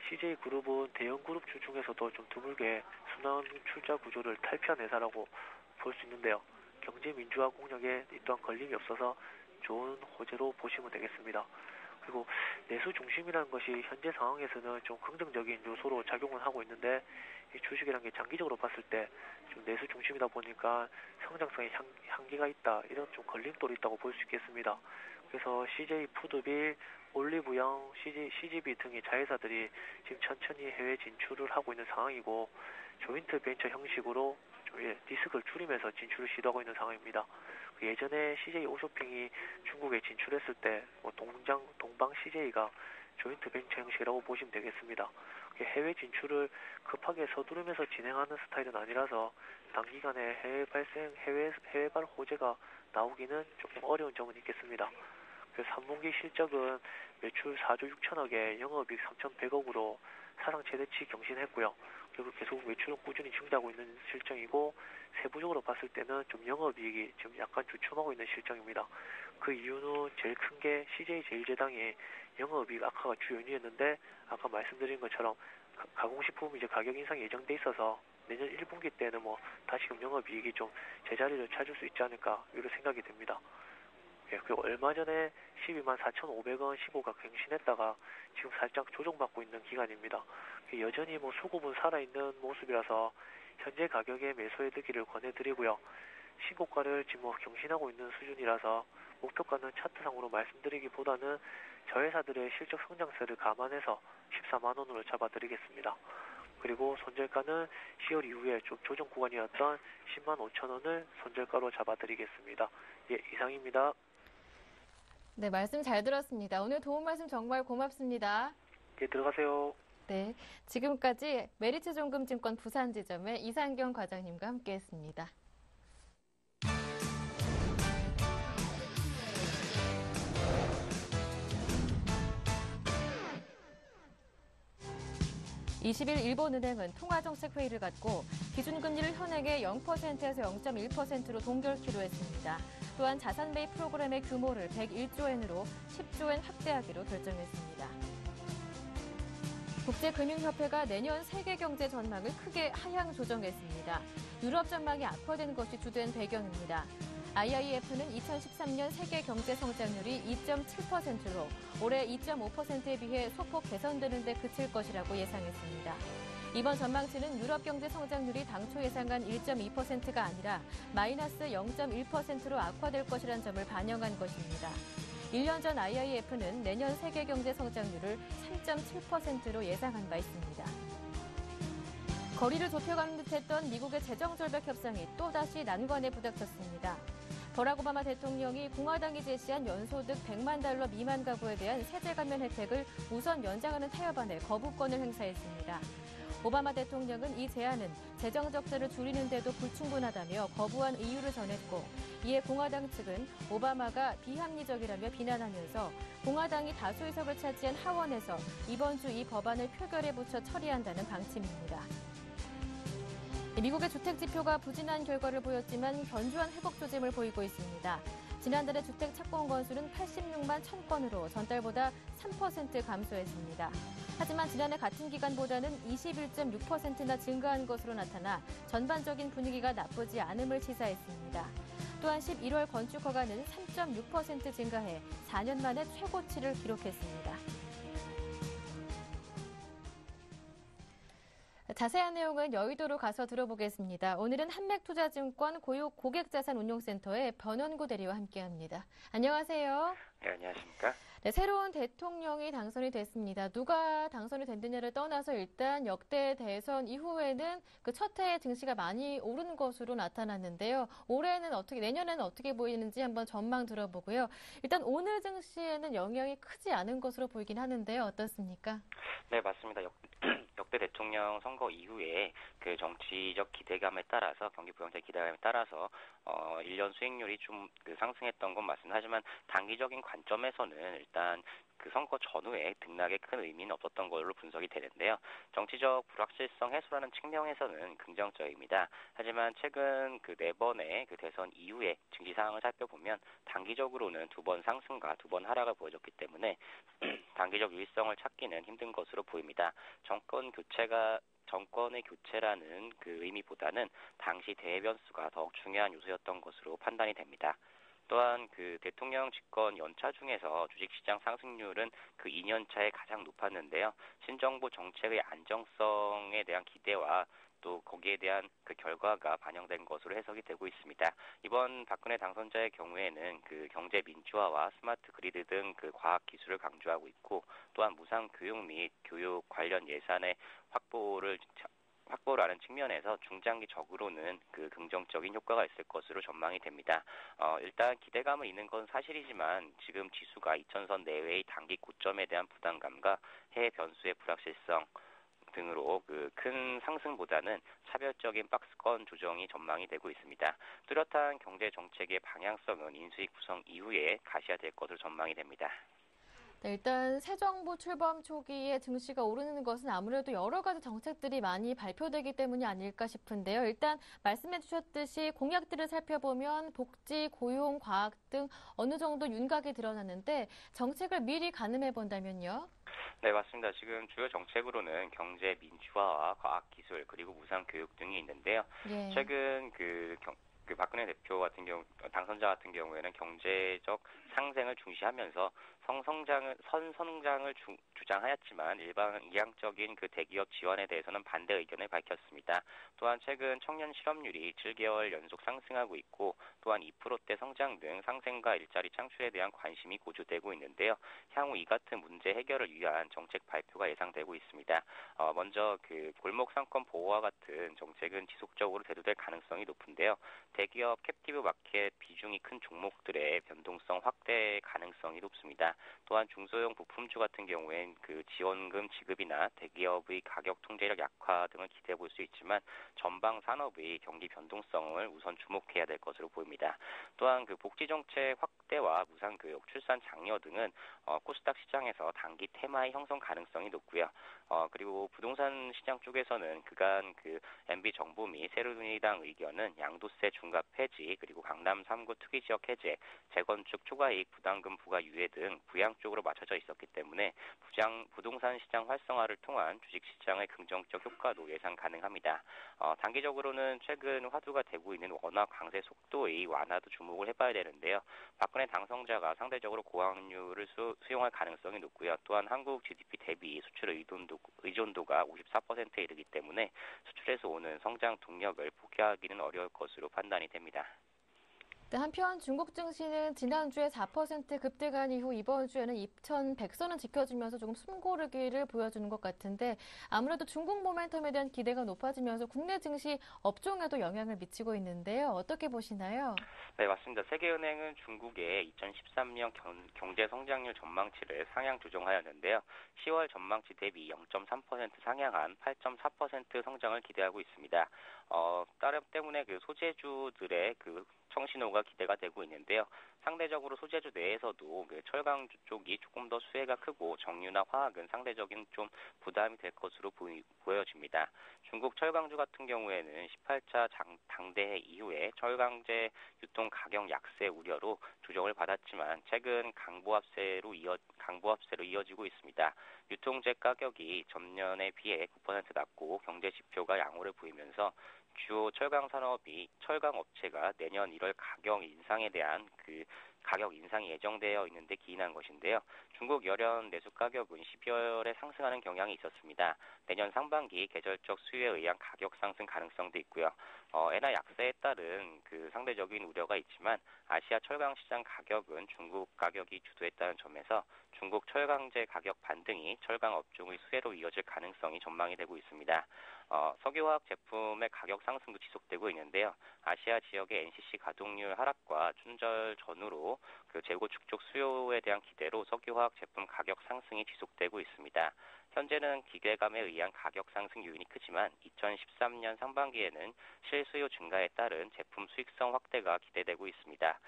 CJ 그룹은 대형 그룹주 중에서도 좀 드물게 순환 출자 구조를 탈피한 회사라고 볼 수 있는데요. 경제 민주화 공약에 이 또한 걸림이 없어서 좋은 호재로 보시면 되겠습니다. 그리고 내수 중심이라는 것이 현재 상황에서는 좀 긍정적인 요소로 작용을 하고 있는데 이 주식이라는 게 장기적으로 봤을 때 좀 내수 중심이다 보니까 성장성에 한계가 있다 이런 좀 걸림돌이 있다고 볼 수 있겠습니다. 그래서 CJ 푸드빌, 올리브영, CGV 등의 자회사들이 지금 천천히 해외 진출을 하고 있는 상황이고 조인트 벤처 형식으로 리스크를 줄이면서 진출을 시도하고 있는 상황입니다. 예전에 CJ 오쇼핑이 중국에 진출했을 때 동방 CJ가 조인트 벤처 형식이라고 보시면 되겠습니다. 해외 진출을 급하게 서두르면서 진행하는 스타일은 아니라서 단기간에 해외발 호재가 나오기는 조금 어려운 점은 있겠습니다. 그래서 3분기 실적은 매출 4조 6천억에 영업이익 3,100억으로 사상 최대치 경신했고요. 그리고 계속 매출은 꾸준히 증대하고 있는 실정이고 세부적으로 봤을 때는 좀 영업이익이 지금 약간 주춤하고 있는 실정입니다. 그 이유는 제일 큰 게 CJ 제일제당이 영업이익 악화가 주 요인이었는데 아까 말씀드린 것처럼 가공식품 이제 가격 인상이 예정돼 있어서 내년 1분기 때는 다시금 영업이익이 좀 제자리를 찾을 수 있지 않을까 이런 생각이 됩니다. 예, 그리고 얼마 전에 124,500원 15가 갱신했다가 지금 살짝 조정받고 있는 기간입니다. 여전히 수급은 살아있는 모습이라서 현재 가격에 매수해두기를 권해드리고요. 신고가를 지금 경신하고 있는 수준이라서 목표가는 차트상으로 말씀드리기보다는 저회사들의 실적 성장세를 감안해서 14만 원으로 잡아드리겠습니다. 그리고 손절가는 10월 이후에 좀 조정 구간이었던 10만 5천 원을 손절가로 잡아드리겠습니다. 예, 이상입니다. 네, 말씀 잘 들었습니다. 오늘 도움 말씀 정말 고맙습니다. 예, 들어가세요. 네, 지금까지 메리츠종금증권 부산지점의 이상경 과장님과 함께했습니다. (20일) 일본은행은 통화정책회의를 갖고 기준금리를 현행의 0%에서 0.1%로 동결키로 했습니다. 또한 자산 매입 프로그램의 규모를 101조 엔으로 10조 엔 확대하기로 결정했습니다. 국제금융협회가 내년 세계 경제 전망을 크게 하향 조정했습니다. 유럽 전망이 악화된 것이 주된 배경입니다. IIF는 2013년 세계 경제 성장률이 2.7%로 올해 2.5%에 비해 소폭 개선되는 데 그칠 것이라고 예상했습니다. 이번 전망치는 유럽 경제 성장률이 당초 예상한 1.2%가 아니라 마이너스 0.1%로 악화될 것이라는 점을 반영한 것입니다. 1년 전 IIF는 내년 세계 경제 성장률을 3.7%로 예상한 바 있습니다. 거리를 좁혀가는 듯했던 미국의 재정절벽 협상이 또다시 난관에 부닥쳤습니다. 버락 오바마 대통령이 공화당이 제시한 연소득 100만 달러 미만 가구에 대한 세제 감면 혜택을 우선 연장하는 타협안에 거부권을 행사했습니다. 오바마 대통령은 이 제안은 재정 적자를 줄이는 데도 불충분하다며 거부한 이유를 전했고, 이에 공화당 측은 오바마가 비합리적이라며 비난하면서 공화당이 다수 의석을 차지한 하원에서 이번 주 이 법안을 표결에 붙여 처리한다는 방침입니다. 미국의 주택 지표가 부진한 결과를 보였지만 견조한 회복 조짐을 보이고 있습니다. 지난달의 주택 착공 건수는 86만 1000건으로 전달보다 3% 감소했습니다. 하지만 지난해 같은 기간보다는 21.6%나 증가한 것으로 나타나 전반적인 분위기가 나쁘지 않음을 시사했습니다. 또한 11월 건축 허가는 3.6% 증가해 4년 만에 최고치를 기록했습니다. 자세한 내용은 여의도로 가서 들어보겠습니다. 오늘은 한맥투자증권 고객자산운용센터의 변원구 대리와 함께합니다. 안녕하세요. 네, 안녕하십니까? 네, 새로운 대통령이 당선이 됐습니다. 누가 당선이 됐느냐를 떠나서 일단 역대 대선 이후에는 그 첫 해의 증시가 많이 오른 것으로 나타났는데요. 올해는 내년에는 어떻게 보이는지 한번 전망 들어보고요. 일단 오늘 증시에는 영향이 크지 않은 것으로 보이긴 하는데요. 어떻습니까? 네, 맞습니다. 역대 대통령 선거 이후에 그 정치적 기대감에 따라서 경기 부양책 기대감에 따라서 1년 수익률이 좀 상승했던 건 맞습니다. 하지만 단기적인 관점에서는 일단 그 선거 전후에 등락에 큰 의미는 없었던 걸로 분석이 되는데요. 정치적 불확실성 해소라는 측면에서는 긍정적입니다. 하지만 최근 그 4번의 그 대선 이후에 증시 상황을 살펴보면 단기적으로는 2번 상승과 2번 하락을 보여줬기 때문에 단기적 유의성을 찾기는 힘든 것으로 보입니다. 정권의 교체라는 그 의미보다는 당시 대외 변수가 더욱 중요한 요소였던 것으로 판단이 됩니다. 또한 그 대통령 집권 연차 중에서 주식시장 상승률은 그 2년차에 가장 높았는데요. 신정부 정책의 안정성에 대한 기대와 또 거기에 대한 그 결과가 반영된 것으로 해석이 되고 있습니다. 이번 박근혜 당선자의 경우에는 그 경제 민주화와 스마트 그리드 등 그 과학 기술을 강조하고 있고, 또한 무상 교육 및 교육 관련 예산의 확보를 하는 측면에서 중장기적으로는 그 긍정적인 효과가 있을 것으로 전망이 됩니다. 일단 기대감은 있는 건 사실이지만 지금 지수가 2000선 내외의 단기 고점에 대한 부담감과 해외 변수의 불확실성 등으로 그 큰 상승보다는 차별적인 박스권 조정이 전망이 되고 있습니다. 뚜렷한 경제 정책의 방향성은 인수위 구성 이후에 가시화될 것으로 전망이 됩니다. 네, 일단 새 정부 출범 초기에 증시가 오르는 것은 아무래도 여러 가지 정책들이 많이 발표되기 때문이 아닐까 싶은데요. 일단 말씀해 주셨듯이 공약들을 살펴보면 복지, 고용, 과학 등 어느 정도 윤곽이 드러나는데 정책을 미리 가늠해 본다면요? 네, 맞습니다. 지금 주요 정책으로는 경제 민주화와 과학 기술 그리고 무상 교육 등이 있는데요. 예. 최근 그 박근혜 대표 같은 경우 당선자 같은 경우에는 경제적 상생을 중시하면서 선성장을 주장하였지만 일반 이항적인 그 대기업 지원에 대해서는 반대 의견을 밝혔습니다. 또한 최근 청년 실업률이 7개월 연속 상승하고 있고, 또한 2%대 성장 등 상생과 일자리 창출에 대한 관심이 고조되고 있는데요. 향후 이 같은 문제 해결을 위한 정책 발표가 예상되고 있습니다. 먼저 그 골목 상권 보호와 같은 정책은 지속적으로 대두될 가능성이 높은데요. 대기업 캡티브 마켓 비중이 큰 종목들의 변동성 확대 가능성이 높습니다. 또한 중소형 부품주 같은 경우엔 그 지원금 지급이나 대기업의 가격 통제력 약화 등을 기대해 볼 수 있지만 전방 산업의 경기 변동성을 우선 주목해야 될 것으로 보입니다. 또한 그 복지 정책 확대와 무상 교육, 출산 장려 등은 코스닥 시장에서 단기 테마의 형성 가능성이 높고요. 그리고 부동산 시장 쪽에서는 그간 그 MB 정부 및 새누리당 의견은 양도세 중과 폐지, 그리고 강남 3구 투기 지역 해제, 재건축 초과이익 부담금 부과 유예 등 부양 쪽으로 맞춰져 있었기 때문에 부동산 시장 활성화를 통한 주식 시장의 긍정적 효과도 예상 가능합니다. 단기적으로는 최근 화두가 되고 있는 원화 강세 속도의 완화도 주목을 해봐야 되는데요. 박근혜 당선자가 상대적으로 고환율을 수용할 가능성이 높고요. 또한 한국 GDP 대비 수출 의존도가 54%에 이르기 때문에 수출에서 오는 성장 동력을 포기하기는 어려울 것으로 판단이 됩니다. 네, 한편 중국 증시는 지난주에 4% 급등한 이후 이번 주에는 2,100선은 지켜주면서 조금 숨고르기를 보여주는 것 같은데 아무래도 중국 모멘텀에 대한 기대가 높아지면서 국내 증시 업종에도 영향을 미치고 있는데요. 어떻게 보시나요? 네, 맞습니다. 세계은행은 중국의 2013년 경제 성장률 전망치를 상향 조정하였는데요. 10월 전망치 대비 0.3% 상향한 8.4% 성장을 기대하고 있습니다. 따름 때문에 그 소재주들의 그 청신호가 기대가 되고 있는데요. 상대적으로 소재주 내에서도 그 철강 쪽이 조금 더 수혜가 크고 정유나 화학은 상대적인 좀 부담이 될 것으로 보여집니다. 중국 철강주 같은 경우에는 18차 당대회 이후에 철강제 유통 가격 약세 우려로 조정을 받았지만 최근 강보합세로 이어지고 있습니다. 유통재 가격이 전년에 비해 9% 낮고 경제 지표가 양호를 보이면서 주요 철강 업체가 내년 1월 가격 인상에 대한 그 가격 인상이 예정되어 있는데 기인한 것인데요. 중국 열연 내수 가격은 12월에 상승하는 경향이 있었습니다. 내년 상반기 계절적 수요에 의한 가격 상승 가능성도 있고요. 엔화 약세에 따른 그 상대적인 우려가 있지만 아시아 철강 시장 가격은 중국 가격이 주도했다는 점에서 중국 철강제 가격 반등이 철강 업종의 수혜로 이어질 가능성이 전망이 되고 있습니다. 석유화학 제품의 가격 상승도 지속되고 있는데요. 아시아 지역의 NCC 가동률 하락과 춘절 전후로 그 재고 축적 수요에 대한 기대로 석유화학 제품 가격 상승이 지속되고 있습니다. 현재는 기대감에 의한 가격 상승 요인이 크지만 2013년 상반기에는 실수요 증가에 따른 제품 수익성 확대가 기대되고 있습니다.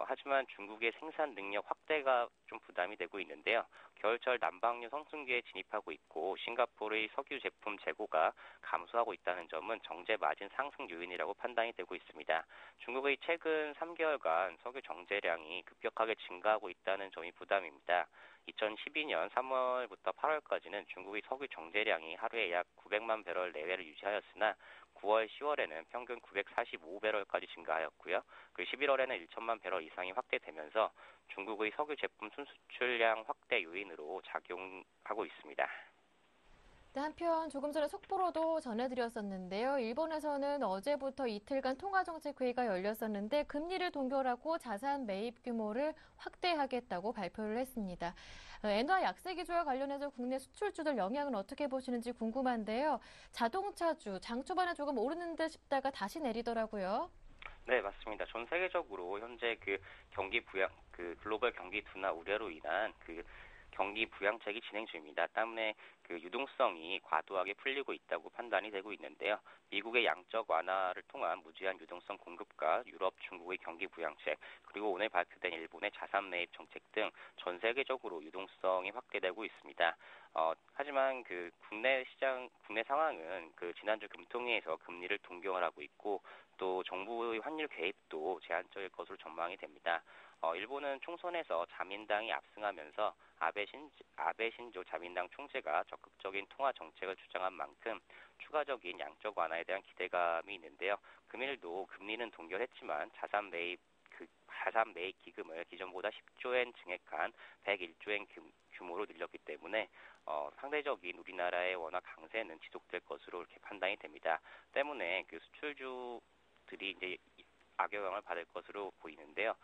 하지만 중국의 생산 능력 확대가 좀 부담이 되고 있는데요. 겨울철 난방류 성수기에 진입하고 있고 싱가포르의 석유 제품 재고가 감소하고 있다는 점은 정제 마진 상승 요인이라고 판단이 되고 있습니다. 중국의 최근 3개월간 석유 정제량이 급격하게 증가하고 있다는 점이 부담입니다. 2012년 3월부터 8월까지는 중국의 석유 정제량이 하루에 약 900만 배럴 내외를 유지하였으나 9월, 10월에는 평균 945배럴까지 증가하였고요. 그 11월에는 1천만 배럴 이상이 확대되면서 중국의 석유 제품 순수출량 확대 요인으로 작용하고 있습니다. 네, 한편 조금 전에 속보로도 전해드렸었는데요. 일본에서는 어제부터 이틀간 통화정책회의가 열렸었는데 금리를 동결하고 자산 매입 규모를 확대하겠다고 발표를 했습니다. 엔화 약세 기조와 관련해서 국내 수출주들 영향은 어떻게 보시는지 궁금한데요. 자동차주 장 초반에 조금 오르는 듯 싶다가 다시 내리더라고요. 네, 맞습니다. 전 세계적으로 현재 그 글로벌 경기 둔화 우려로 인한 그 경기 부양책이 진행 중입니다. 때문에 그 유동성이 과도하게 풀리고 있다고 판단이 되고 있는데요. 미국의 양적 완화를 통한 무제한 유동성 공급과 유럽, 중국의 경기 부양책, 그리고 오늘 발표된 일본의 자산 매입 정책 등 전 세계적으로 유동성이 확대되고 있습니다. 하지만 그 국내 상황은 그 지난주 금통위에서 금리를 동결을 하고 있고 또 정부의 환율 개입도 제한적일 것으로 전망이 됩니다. 일본은 총선에서 자민당이 압승하면서 아베 신조 자민당 총재가 적극적인 통화 정책을 주장한 만큼 추가적인 양적 완화에 대한 기대감이 있는데요. 금일도 금리는 동결했지만 자산 매입 기금을 기존보다 10조엔 증액한 101조엔 규모로 늘렸기 때문에 상대적인 우리나라의 원화 강세는 지속될 것으로 이렇게 판단이 됩니다. 때문에 그 수출주들이 이제 악영향을 받을 것으로 보이는데요.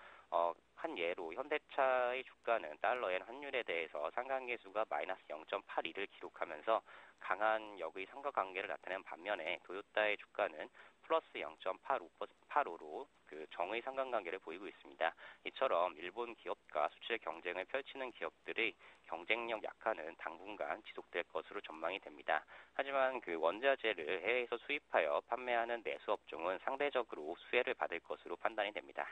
한 예로 현대차의 주가는 달러엔 환율에 대해서 상관계수가 마이너스 0.82를 기록하면서 강한 역의 상관관계를 나타낸 반면에 도요타의 주가는 플러스 0.85로 그 정의 상관관계를 보이고 있습니다. 이처럼 일본 기업과 수출 경쟁을 펼치는 기업들의 경쟁력 약화는 당분간 지속될 것으로 전망이 됩니다. 하지만 그 원자재를 해외에서 수입하여 판매하는 내수 업종은 상대적으로 수혜를 받을 것으로 판단이 됩니다.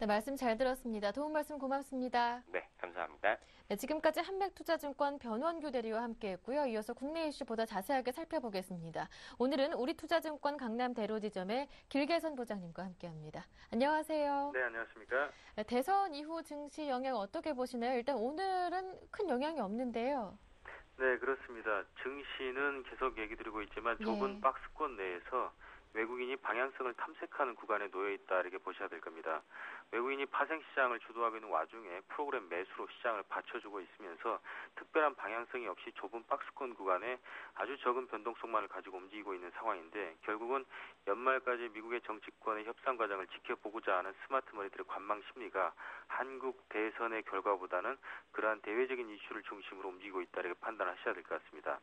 네, 말씀 잘 들었습니다. 도움 말씀 고맙습니다. 네, 감사합니다. 네, 지금까지 한맥투자증권 변원규 대리와 함께했고요. 이어서 국내 이슈 보다 자세하게 살펴보겠습니다. 오늘은 우리투자증권 강남 대로지점의 길계선 부장님과 함께합니다. 안녕하세요. 네, 안녕하십니까. 네, 대선 이후 증시 영향 어떻게 보시나요? 일단 오늘은 큰 영향이 없는데요. 네, 그렇습니다. 증시는 계속 얘기 드리고 있지만 좁은 박스권 내에서 외국인이 방향성을 탐색하는 구간에 놓여 있다 이렇게 보셔야 될 겁니다. 외국인이 파생시장을 주도하고 있는 와중에 프로그램 매수로 시장을 받쳐주고 있으면서 특별한 방향성이 없이 좁은 박스권 구간에 아주 적은 변동성만을 가지고 움직이고 있는 상황인데 결국은 연말까지 미국의 정치권의 협상 과정을 지켜보고자 하는 스마트 머니들의 관망 심리가 한국 대선의 결과보다는 그러한 대외적인 이슈를 중심으로 움직이고 있다 이렇게 판단하셔야 될 것 같습니다.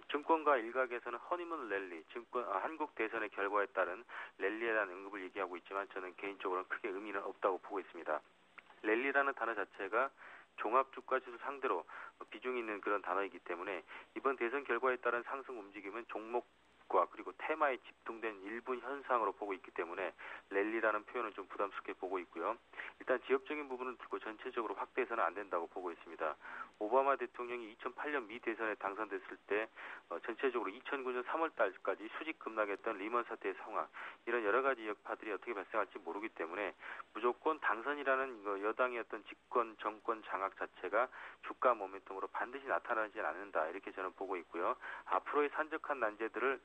증권가 일각에서는 허니문 랠리, 한국 대선의 결과에 따른 랠리에 대한 언급을 얘기하고 있지만 저는 개인적으로는 크게 의미는 없다고 보고 있습니다. 랠리라는 단어 자체가 종합주가지수 상대로 비중이 있는 그런 단어이기 때문에 이번 대선 결과에 따른 상승 움직임은 종목과 그리고 테마에 집중된 일부 현상으로 보고 있기 때문에 랠리라는 표현은 좀 부담스럽게 보고 있고요. 일단 지역적인 부분을 두고 전체적으로 확대해서는 안 된다고 보고 있습니다. 오바마 대통령이 2008년 미 대선에 당선됐을 때 전체적으로 2009년 3월 달까지 수직 급락했던 리먼 사태의 상황, 이런 여러 가지 여파들이 어떻게 발생할지 모르기 때문에 무조건 당선이라는 여당의 어떤 집권 정권 장악 자체가 주가 모멘텀으로 반드시 나타나지 않는다 이렇게 저는 보고 있고요. 앞으로의 산적한 난제들을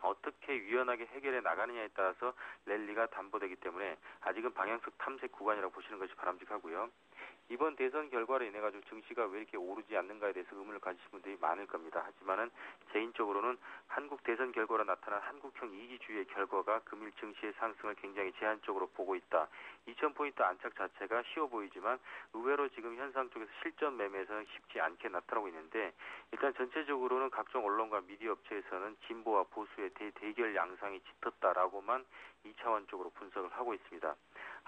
어떻게 유연하게 해결해 나가느냐에 따라서 랠리가 담보되기 때문에 아직은 방향성 탐색 구간이라고 보시는 것이 바람직하고요. 이번 대선 결과로 인해 가지고 증시가 왜 이렇게 오르지 않는가에 대해서 의문을 가지신 분들이 많을 겁니다. 하지만은 개인적으로는 한국 대선 결과로 나타난 한국형 이기주의의 결과가 금일 증시의 상승을 굉장히 제한적으로 보고 있다. 2000포인트 안착 자체가 쉬워 보이지만 의외로 지금 현상 쪽에서 실전 매매에서는 쉽지 않게 나타나고 있는데 일단 전체적으로는 각종 언론과 미디어 업체에서는 진보와 보수의 대결 양상이 짙었다라고만 2차원적으로 분석을 하고 있습니다.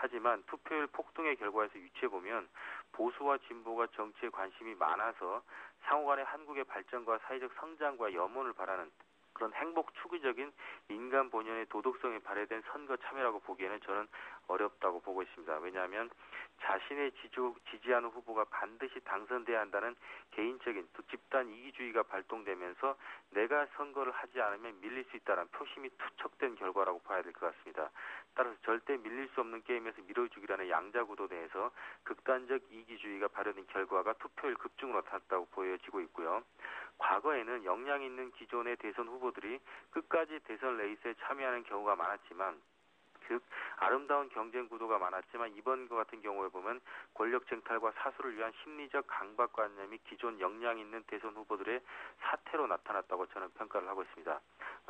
하지만 투표율 폭등의 결과에서 유추해보면 보수와 진보가 정치에 관심이 많아서 상호간의 한국의 발전과 사회적 성장과 염원을 바라는 그런 행복 추구적인 인간 본연의 도덕성이 발휘된 선거 참여라고 보기에는 저는 어렵다고 보고 있습니다. 왜냐하면 자신의 지지하는 후보가 반드시 당선돼야 한다는 개인적인 또 집단 이기주의가 발동되면서 내가 선거를 하지 않으면 밀릴 수 있다는 표심이 투척된 결과라고 봐야 될 것 같습니다. 따라서 절대 밀릴 수 없는 게임에서 밀어주기라는 양자구도 내에서 극단적 이기주의가 발현된 결과가 투표율 급증으로 나타났다고 보여지고 있고요. 과거에는 역량 있는 기존의 대선 후보들이 끝까지 대선 레이스에 참여하는 경우가 많았지만 즉 아름다운 경쟁 구도가 많았지만 이번 것 같은 경우에 보면 권력 쟁탈과 사수를 위한 심리적 강박관념이 기존 역량 있는 대선 후보들의 사태로 나타났다고 저는 평가를 하고 있습니다.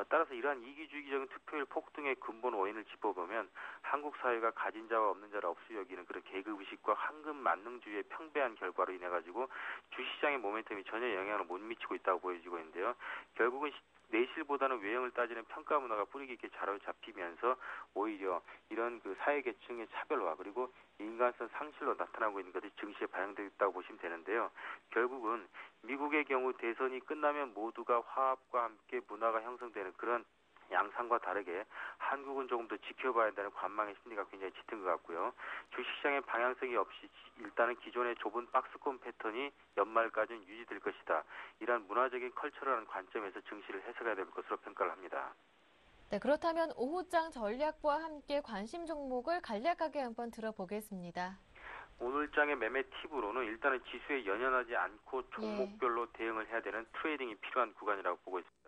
따라서 이러한 이기주의적인 투표율 폭등의 근본 원인을 짚어보면 한국 사회가 가진 자와 없는 자를 없이 여기는 그런 계급의식과 황금 만능주의의 평배한 결과로 인해 가지고 주시장의 모멘텀이 전혀 영향을 못 미치고 있다고 보여지고 있는데요. 결국은 내실보다는 외형을 따지는 평가 문화가 뿌리 깊게 자리 잡히면서 오히려 이런 그 사회계층의 차별화 그리고 인간성 상실로 나타나고 있는 것이 증시에 반영되었다고 보시면 되는데요. 결국은 미국의 경우 대선이 끝나면 모두가 화합과 함께 문화가 형성되는 그런 양상과 다르게 한국은 조금 더 지켜봐야 한다는 관망의 심리가 굉장히 짙은 것 같고요. 주식시장의 방향성이 없이 일단은 기존의 좁은 박스권 패턴이 연말까지는 유지될 것이다. 이러한 문화적인 컬처라는 관점에서 증시를 해석해야 될 것으로 평가를 합니다. 네, 그렇다면 오후장 전략부와 함께 관심 종목을 간략하게 한번 들어보겠습니다. 오늘장의 매매 팁으로는 일단은 지수에 연연하지 않고 종목별로 대응을 해야 되는 트레이딩이 필요한 구간이라고 보고 있습니다.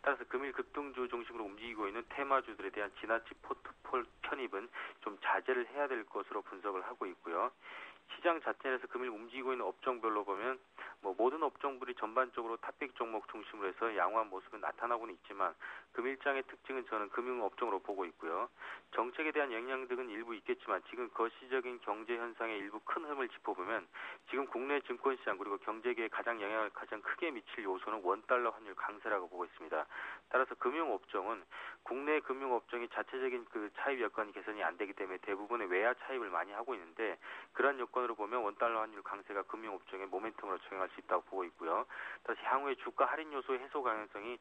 따라서 금일 급등주 중심으로 움직이고 있는 테마주들에 대한 지나치 포트폴 편입은 좀 자제를 해야 될 것으로 분석을 하고 있고요. 시장 자체에서 금일 움직이고 있는 업종별로 보면 모든 업종들이 전반적으로 탑픽 종목 중심으로 해서 양호한 모습이 나타나고는 있지만 금일장의 특징은 저는 금융업종으로 보고 있고요. 정책에 대한 영향 등은 일부 있겠지만 지금 거시적인 경제 현상의 일부 큰 흐름을 짚어보면 지금 국내 증권시장 그리고 경제계에 영향을 가장 크게 미칠 요소는 원달러 환율 강세라고 보고 있습니다. 따라서 금융업종은 국내 금융업종이 자체적인 그 차입 여건이 개선이 안 되기 때문에 대부분의 외야 차입을 많이 하고 있는데 그러한 여건으로 보면 원달러 환율 강세가 금융업종의 모멘텀으로 적용할 수 있다고 보고 있고요. 다시 향후에 주가 할인 요소의 해소 가능성이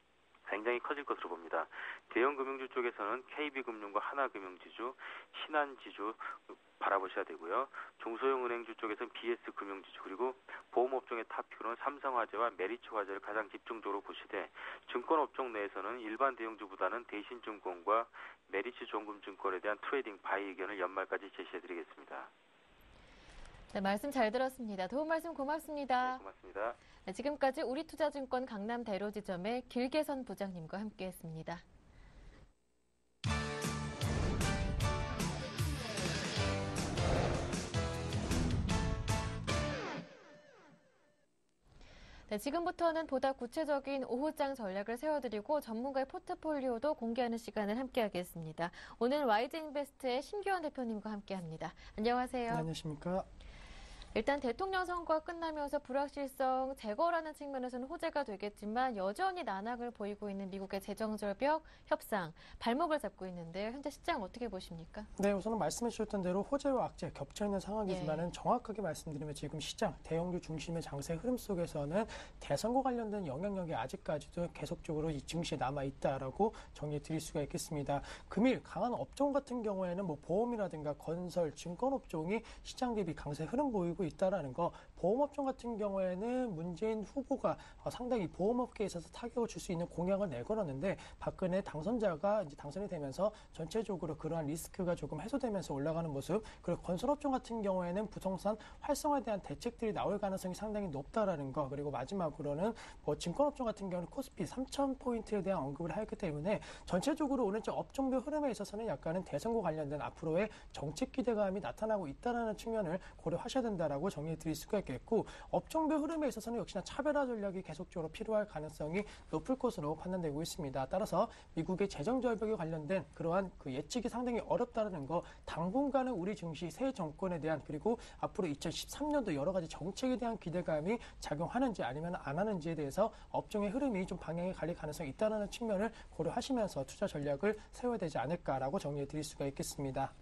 굉장히 커질 것으로 봅니다. 대형 금융주 쪽에서는 KB금융과 하나금융지주, 신한지주 바라보셔야 되고요. 중소형 은행주 쪽에서는 BS금융지주 그리고 보험업종의 탑픽으로는 삼성화재와 메리츠화재를 가장 집중적으로 보시되 증권업종 내에서는 일반 대형주보다는 대신증권과 메리츠종금증권에 대한 트레이딩 바이 의견을 연말까지 제시해드리겠습니다. 네, 말씀 잘 들었습니다. 도움 말씀 고맙습니다. 네, 고맙습니다. 네, 지금까지 우리투자증권 강남대로지점의 길계선 부장님과 함께했습니다. 네, 지금부터는 보다 구체적인 오후장 전략을 세워드리고 전문가의 포트폴리오도 공개하는 시간을 함께하겠습니다. 오늘 YG인베스트의 심규원 대표님과 함께합니다. 안녕하세요. 네, 안녕하십니까. 일단 대통령 선거가 끝나면서 불확실성 제거라는 측면에서는 호재가 되겠지만 여전히 난항을 보이고 있는 미국의 재정절벽 협상 발목을 잡고 있는데요. 현재 시장 어떻게 보십니까? 네, 우선은 말씀해 주셨던 대로 호재와 악재 겹쳐있는 상황이지만은 정확하게 말씀드리면 지금 시장 대형주 중심의 장세 흐름 속에서는 대선과 관련된 영향력이 아직까지도 계속적으로 이 증시에 남아있다라고 정리해 드릴 수가 있겠습니다. 금일 강한 업종 같은 경우에는 뭐 보험이라든가 건설, 증권업종이 시장 대비 강세 흐름 보이고 있다라는 거, 보험업종 같은 경우에는 문재인 후보가 상당히 보험업계에 있어서 타격을 줄 수 있는 공약을 내걸었는데 박근혜 당선자가 이제 당선이 되면서 전체적으로 그러한 리스크가 조금 해소되면서 올라가는 모습, 그리고 건설업종 같은 경우에는 부동산 활성화에 대한 대책들이 나올 가능성이 상당히 높다라는 거, 그리고 마지막으로는 뭐 증권업종 같은 경우는 코스피 3,000포인트에 대한 언급을 하였기 때문에 전체적으로 오늘 업종별 흐름에 있어서는 약간은 대선과 관련된 앞으로의 정책 기대감이 나타나고 있다는 측면을 고려하셔야 된다라고 정리해 드릴 수가 있겠고, 업종별 흐름에 있어서는 역시나 차별화 전략이 계속적으로 필요할 가능성이 높을 것으로 판단되고 있습니다. 따라서 미국의 재정 절벽에 관련된 그러한 그 예측이 상당히 어렵다는 거, 당분간은 우리 증시 새 정권에 대한, 그리고 앞으로 2013년도 여러 가지 정책에 대한 기대감이 작용하는지 아니면 안 하는지에 대해서 업종의 흐름이 좀 방향이 갈릴 가능성이 있다는 측면을 고려하시면서 투자 전략을 세워야 되지 않을까라고 정리해 드릴 수가 있겠습니다.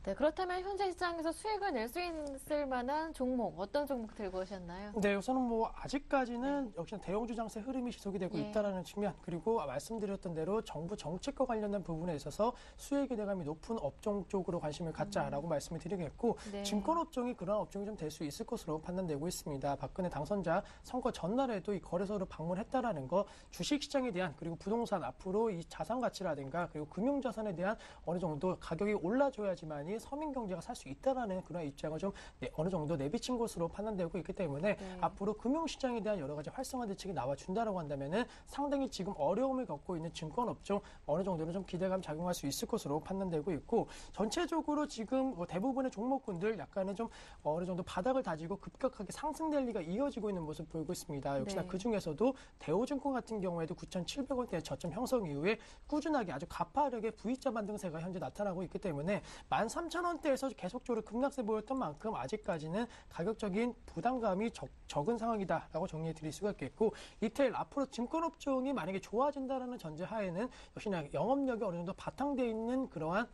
네, 그렇다면 현재 시장에서 수익을 낼 수 있을 만한 종목, 어떤 종목 들고 오셨나요? 네, 우선은 뭐 아직까지는 역시나 대형주 장세 흐름이 지속이 되고 있다라는 측면, 그리고 말씀드렸던 대로 정부 정책과 관련된 부분에 있어서 수혜 기대감이 높은 업종 쪽으로 관심을 갖자라고 말씀을 드리겠고, 네. 증권업종이 그런 업종이 좀 될 수 있을 것으로 판단되고 있습니다. 박근혜 당선자 선거 전날에도 이 거래소를 방문했다라는 거, 주식시장에 대한, 그리고 부동산 앞으로 이 자산 가치라든가 그리고 금융자산에 대한 어느 정도 가격이 올라줘야지만이 서민 경제가 살 수 있다라는 그런 입장을 좀 어느 정도 내비친 것으로 판단되고 있기 때문에 앞으로 금융시장에 대한 여러 가지 활성화 대책이 나와준다라고 한다면은 상당히 지금 어려움을 겪고 있는 증권업종 어느 정도는 좀 기대감 작용할 수 있을 것으로 판단되고 있고, 전체적으로 지금 뭐 대부분의 종목군들 약간은 좀 어느 정도 바닥을 다지고 급격하게 상승 랠리가 이어지고 있는 모습 보이고 있습니다. 역시나 그 중에서도 대우증권 같은 경우에도 9,700원대 저점 형성 이후에 꾸준하게 아주 가파르게 V자 반등세가 현재 나타나고 있기 때문에 13,000원대에서 계속적으로 급락세 보였던 만큼 아직까지는 가격적인 부담감이 적은 상황이다라고 정리해 드릴 수가 있겠고, 리테일 앞으로 증권업종이 만약에 좋아진다라는 전제하에는 역시나 영업력이 어느 정도 바탕되어 있는 그러한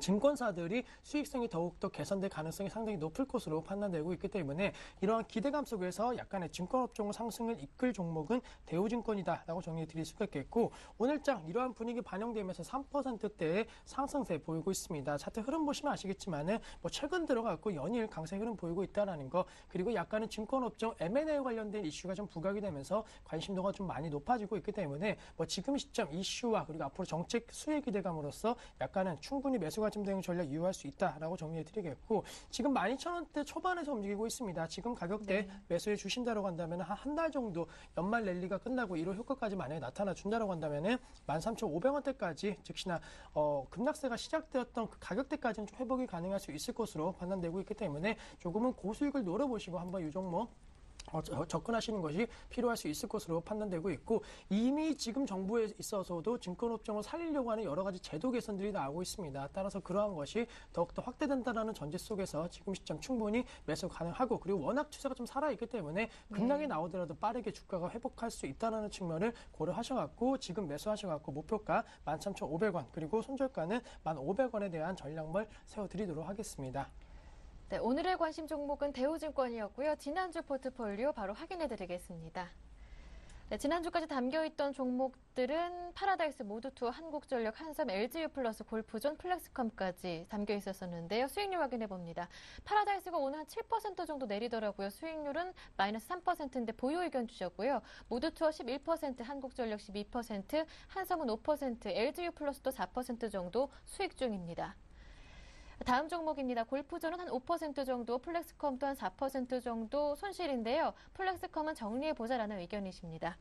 증권사들이 수익성이 더욱더 개선될 가능성이 상당히 높을 것으로 판단되고 있기 때문에 이러한 기대감 속에서 약간의 증권업종 상승을 이끌 종목은 대우증권이다라고 정리해 드릴 수가 있겠고, 오늘장 이러한 분위기 반영되면서 3%대의 상승세 보이고 있습니다. 차트 흐름 보시면 아시겠지만은 뭐 최근 들어갔고 연일 강세 흐름 보이고 있다라는 거, 그리고 약간은 증권업종 M&A 관련된 이슈가 좀 부각이 되면서 관심도가 좀 많이 높아지고 있기 때문에 뭐 지금 시점 이슈와 그리고 앞으로 정책 수혜 기대감으로서 약간은 충분히 매수 가점 대응 전략 이용할 수 있다라고 정리해 드리겠고, 지금 12,000원대 초반에서 움직이고 있습니다. 지금 가격대 매수해 주신다고 한다면 한 달 정도 연말 랠리가 끝나고 1월 효과까지 만약에 나타나 준다고 한다면 13,500원대까지 즉시나 급락세가 시작되었던 그 가격대까지는 좀 회복이 가능할 수 있을 것으로 판단되고 있기 때문에 조금은 고수익을 노려보시고 한번 이 종목 접근하시는 것이 필요할 수 있을 것으로 판단되고 있고, 이미 지금 정부에 있어서도 증권업종을 살리려고 하는 여러 가지 제도 개선들이 나오고 있습니다. 따라서 그러한 것이 더욱더 확대된다는 전제 속에서 지금 시점 충분히 매수 가능하고, 그리고 워낙 추세가 좀 살아있기 때문에 급락이 나오더라도 빠르게 주가가 회복할 수 있다는 측면을 고려하셔갖고 지금 매수하셔갖고 목표가 13,500원 그리고 손절가는 1,500원에 대한 전략을 세워드리도록 하겠습니다. 네, 오늘의 관심 종목은 대우증권이었고요. 지난주 포트폴리오 바로 확인해드리겠습니다. 네, 지난주까지 담겨있던 종목들은 파라다이스, 모두투어, 한국전력, 한섬, LG유플러스, 골프존, 플렉스컴까지 담겨 있었는데요. 수익률 확인해봅니다. 파라다이스가 오늘 한 7% 정도 내리더라고요. 수익률은 마이너스 3%인데 보유 의견 주셨고요. 모두투어 11%, 한국전력 12%, 한섬은 5%, LG유플러스도 4% 정도 수익 중입니다. 다음 종목입니다. 골프존은 한 5% 정도, 플렉스컴도 한 4% 정도 손실인데요. 플렉스컴은 정리해보자라는 의견이십니다.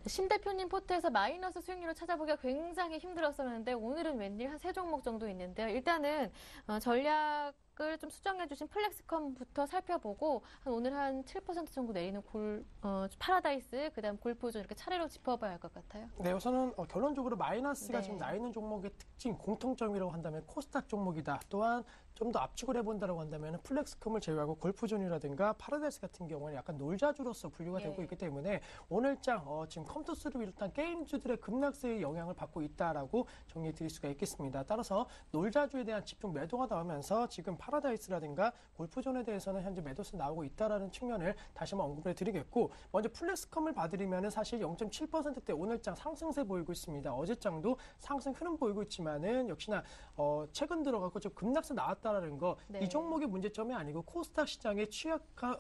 심 대표님 포트에서 마이너스 수익률을 찾아보기가 굉장히 힘들었었는데 오늘은 웬일 한 3종목 정도 있는데요. 일단은 전략 하락을 좀 수정해주신 플렉스컴부터 살펴보고 오늘 한 7% 정도 내리는 파라다이스, 그다음 골프존 이렇게 차례로 짚어봐야 할 것 같아요. 네, 우선은 결론적으로 마이너스가 네. 지금 나 있는 종목의 특징, 공통점이라고 한다면 코스닥 종목이다. 또한 좀 더 압축을 해본다고 한다면 플렉스컴을 제외하고 골프존이라든가 파라다이스 같은 경우는 약간 놀자주로서 분류가 예. 되고 있기 때문에 오늘장 지금 컴투스를 비롯한 게임주들의 급락세의 영향을 받고 있다라고 정리해 드릴 수가 있겠습니다. 따라서 놀자주에 대한 집중 매도가 나오면서 지금 파라다이스라든가 골프존에 대해서는 현재 매도세 나오고 있다라는 측면을 다시 한번 언급해 드리겠고, 먼저 플렉스컴을 봐드리면 사실 0.7%대 오늘장 상승세 보이고 있습니다. 어제장도 상승 흐름 보이고 있지만은 역시나 최근 들어가고 좀 급락세 나왔다라는 거, 네. 이 종목의 문제점이 아니고 코스닥 시장의 취약한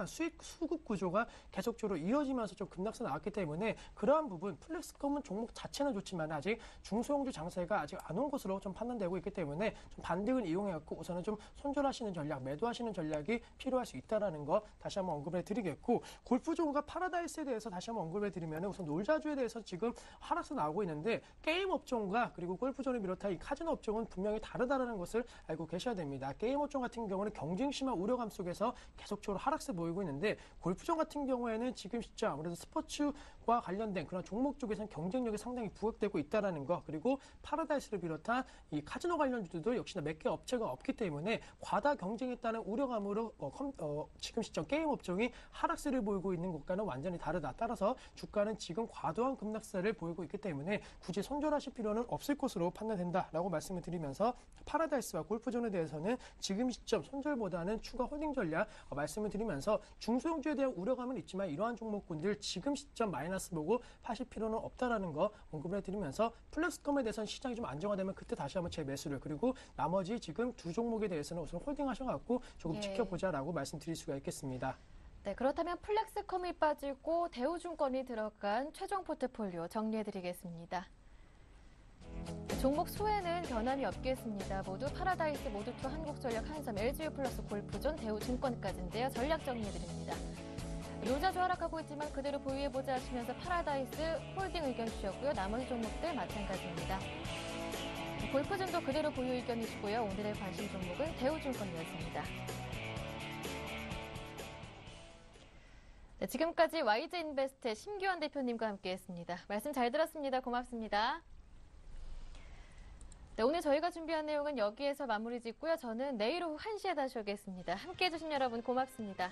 수급 구조가 계속적으로 이어지면서 좀 급락세 나왔기 때문에 그러한 부분, 플렉스컴은 종목 자체는 좋지만 아직 중소형주 장세가 아직 안 온 것으로 좀 판단되고 있기 때문에 좀 반등을 이용해갖고 우선은 좀 손절하시는 전략, 매도하시는 전략이 필요할 수 있다라는 거 다시 한번 언급해 드리겠고, 골프존과 파라다이스에 대해서 다시 한번 언급해 드리면 우선 놀자주에 대해서 지금 하락세 나오고 있는데 게임 업종과 그리고 골프존을 비롯한 이 카지노 업종은 분명히 다르다는 것을 알고 계셔야 됩니다. 게임 업종 같은 경우는 경쟁 심한 우려감 속에서 계속적으로 하락세 보이고 있는데, 골프존 같은 경우에는 지금 시점 아무래도 스포츠와 관련된 그런 종목 쪽에서는 경쟁력이 상당히 부각되고 있다는 거, 그리고 파라다이스를 비롯한 이 카지노 관련주들도 역시나 몇 개 업체가 없기 때문에 과다 경쟁에 따른 우려감으로 지금 시점 게임 업종이 하락세를 보이고 있는 것과는 완전히 다르다. 따라서 주가는 지금 과도한 급락세를 보이고 있기 때문에 굳이 손절하실 필요는 없을 것으로 판단된다라고 말씀을 드리면서, 파라다이스와 골프존에 대해서는 지금 시점 손절보다는 추가 홀딩 전략 말씀을 드리면서, 중소형주에 대한 우려감은 있지만 이러한 종목군들 지금 시점 마이너스 보고 파실 필요는 없다라는 거 언급을 해드리면서, 플렉스컴에 대해서는 시장이 좀 안정화되면 그때 다시 한번 재매수를, 그리고 나머지 지금 두 종목에 대해서는 우선 홀딩 하셔갖고 조금 예. 지켜보자라고 말씀드릴 수가 있겠습니다. 네, 그렇다면 플렉스컴이 빠지고 대우증권이 들어간 최종 포트폴리오 정리해드리겠습니다. 종목 수에는 변함이 없겠습니다. 모두 파라다이스, 모두투, 한국전력, 한섬, LG유플러스, 골프존, 대우증권까지인데요. 전략 정리해드립니다. 놀자주 하락하고 있지만 그대로 보유해보자 하시면서 파라다이스 홀딩 의견 주셨고요. 나머지 종목들 마찬가지입니다. 골프존도 그대로 보유 의견이시고요. 오늘의 관심 종목은 대우증권이었습니다. 네, 지금까지 YG인베스트의 심규환 대표님과 함께했습니다. 말씀 잘 들었습니다. 고맙습니다. 네, 오늘 저희가 준비한 내용은 여기에서 마무리 짓고요. 저는 내일 오후 1시에 다시 오겠습니다. 함께해 주신 여러분 고맙습니다.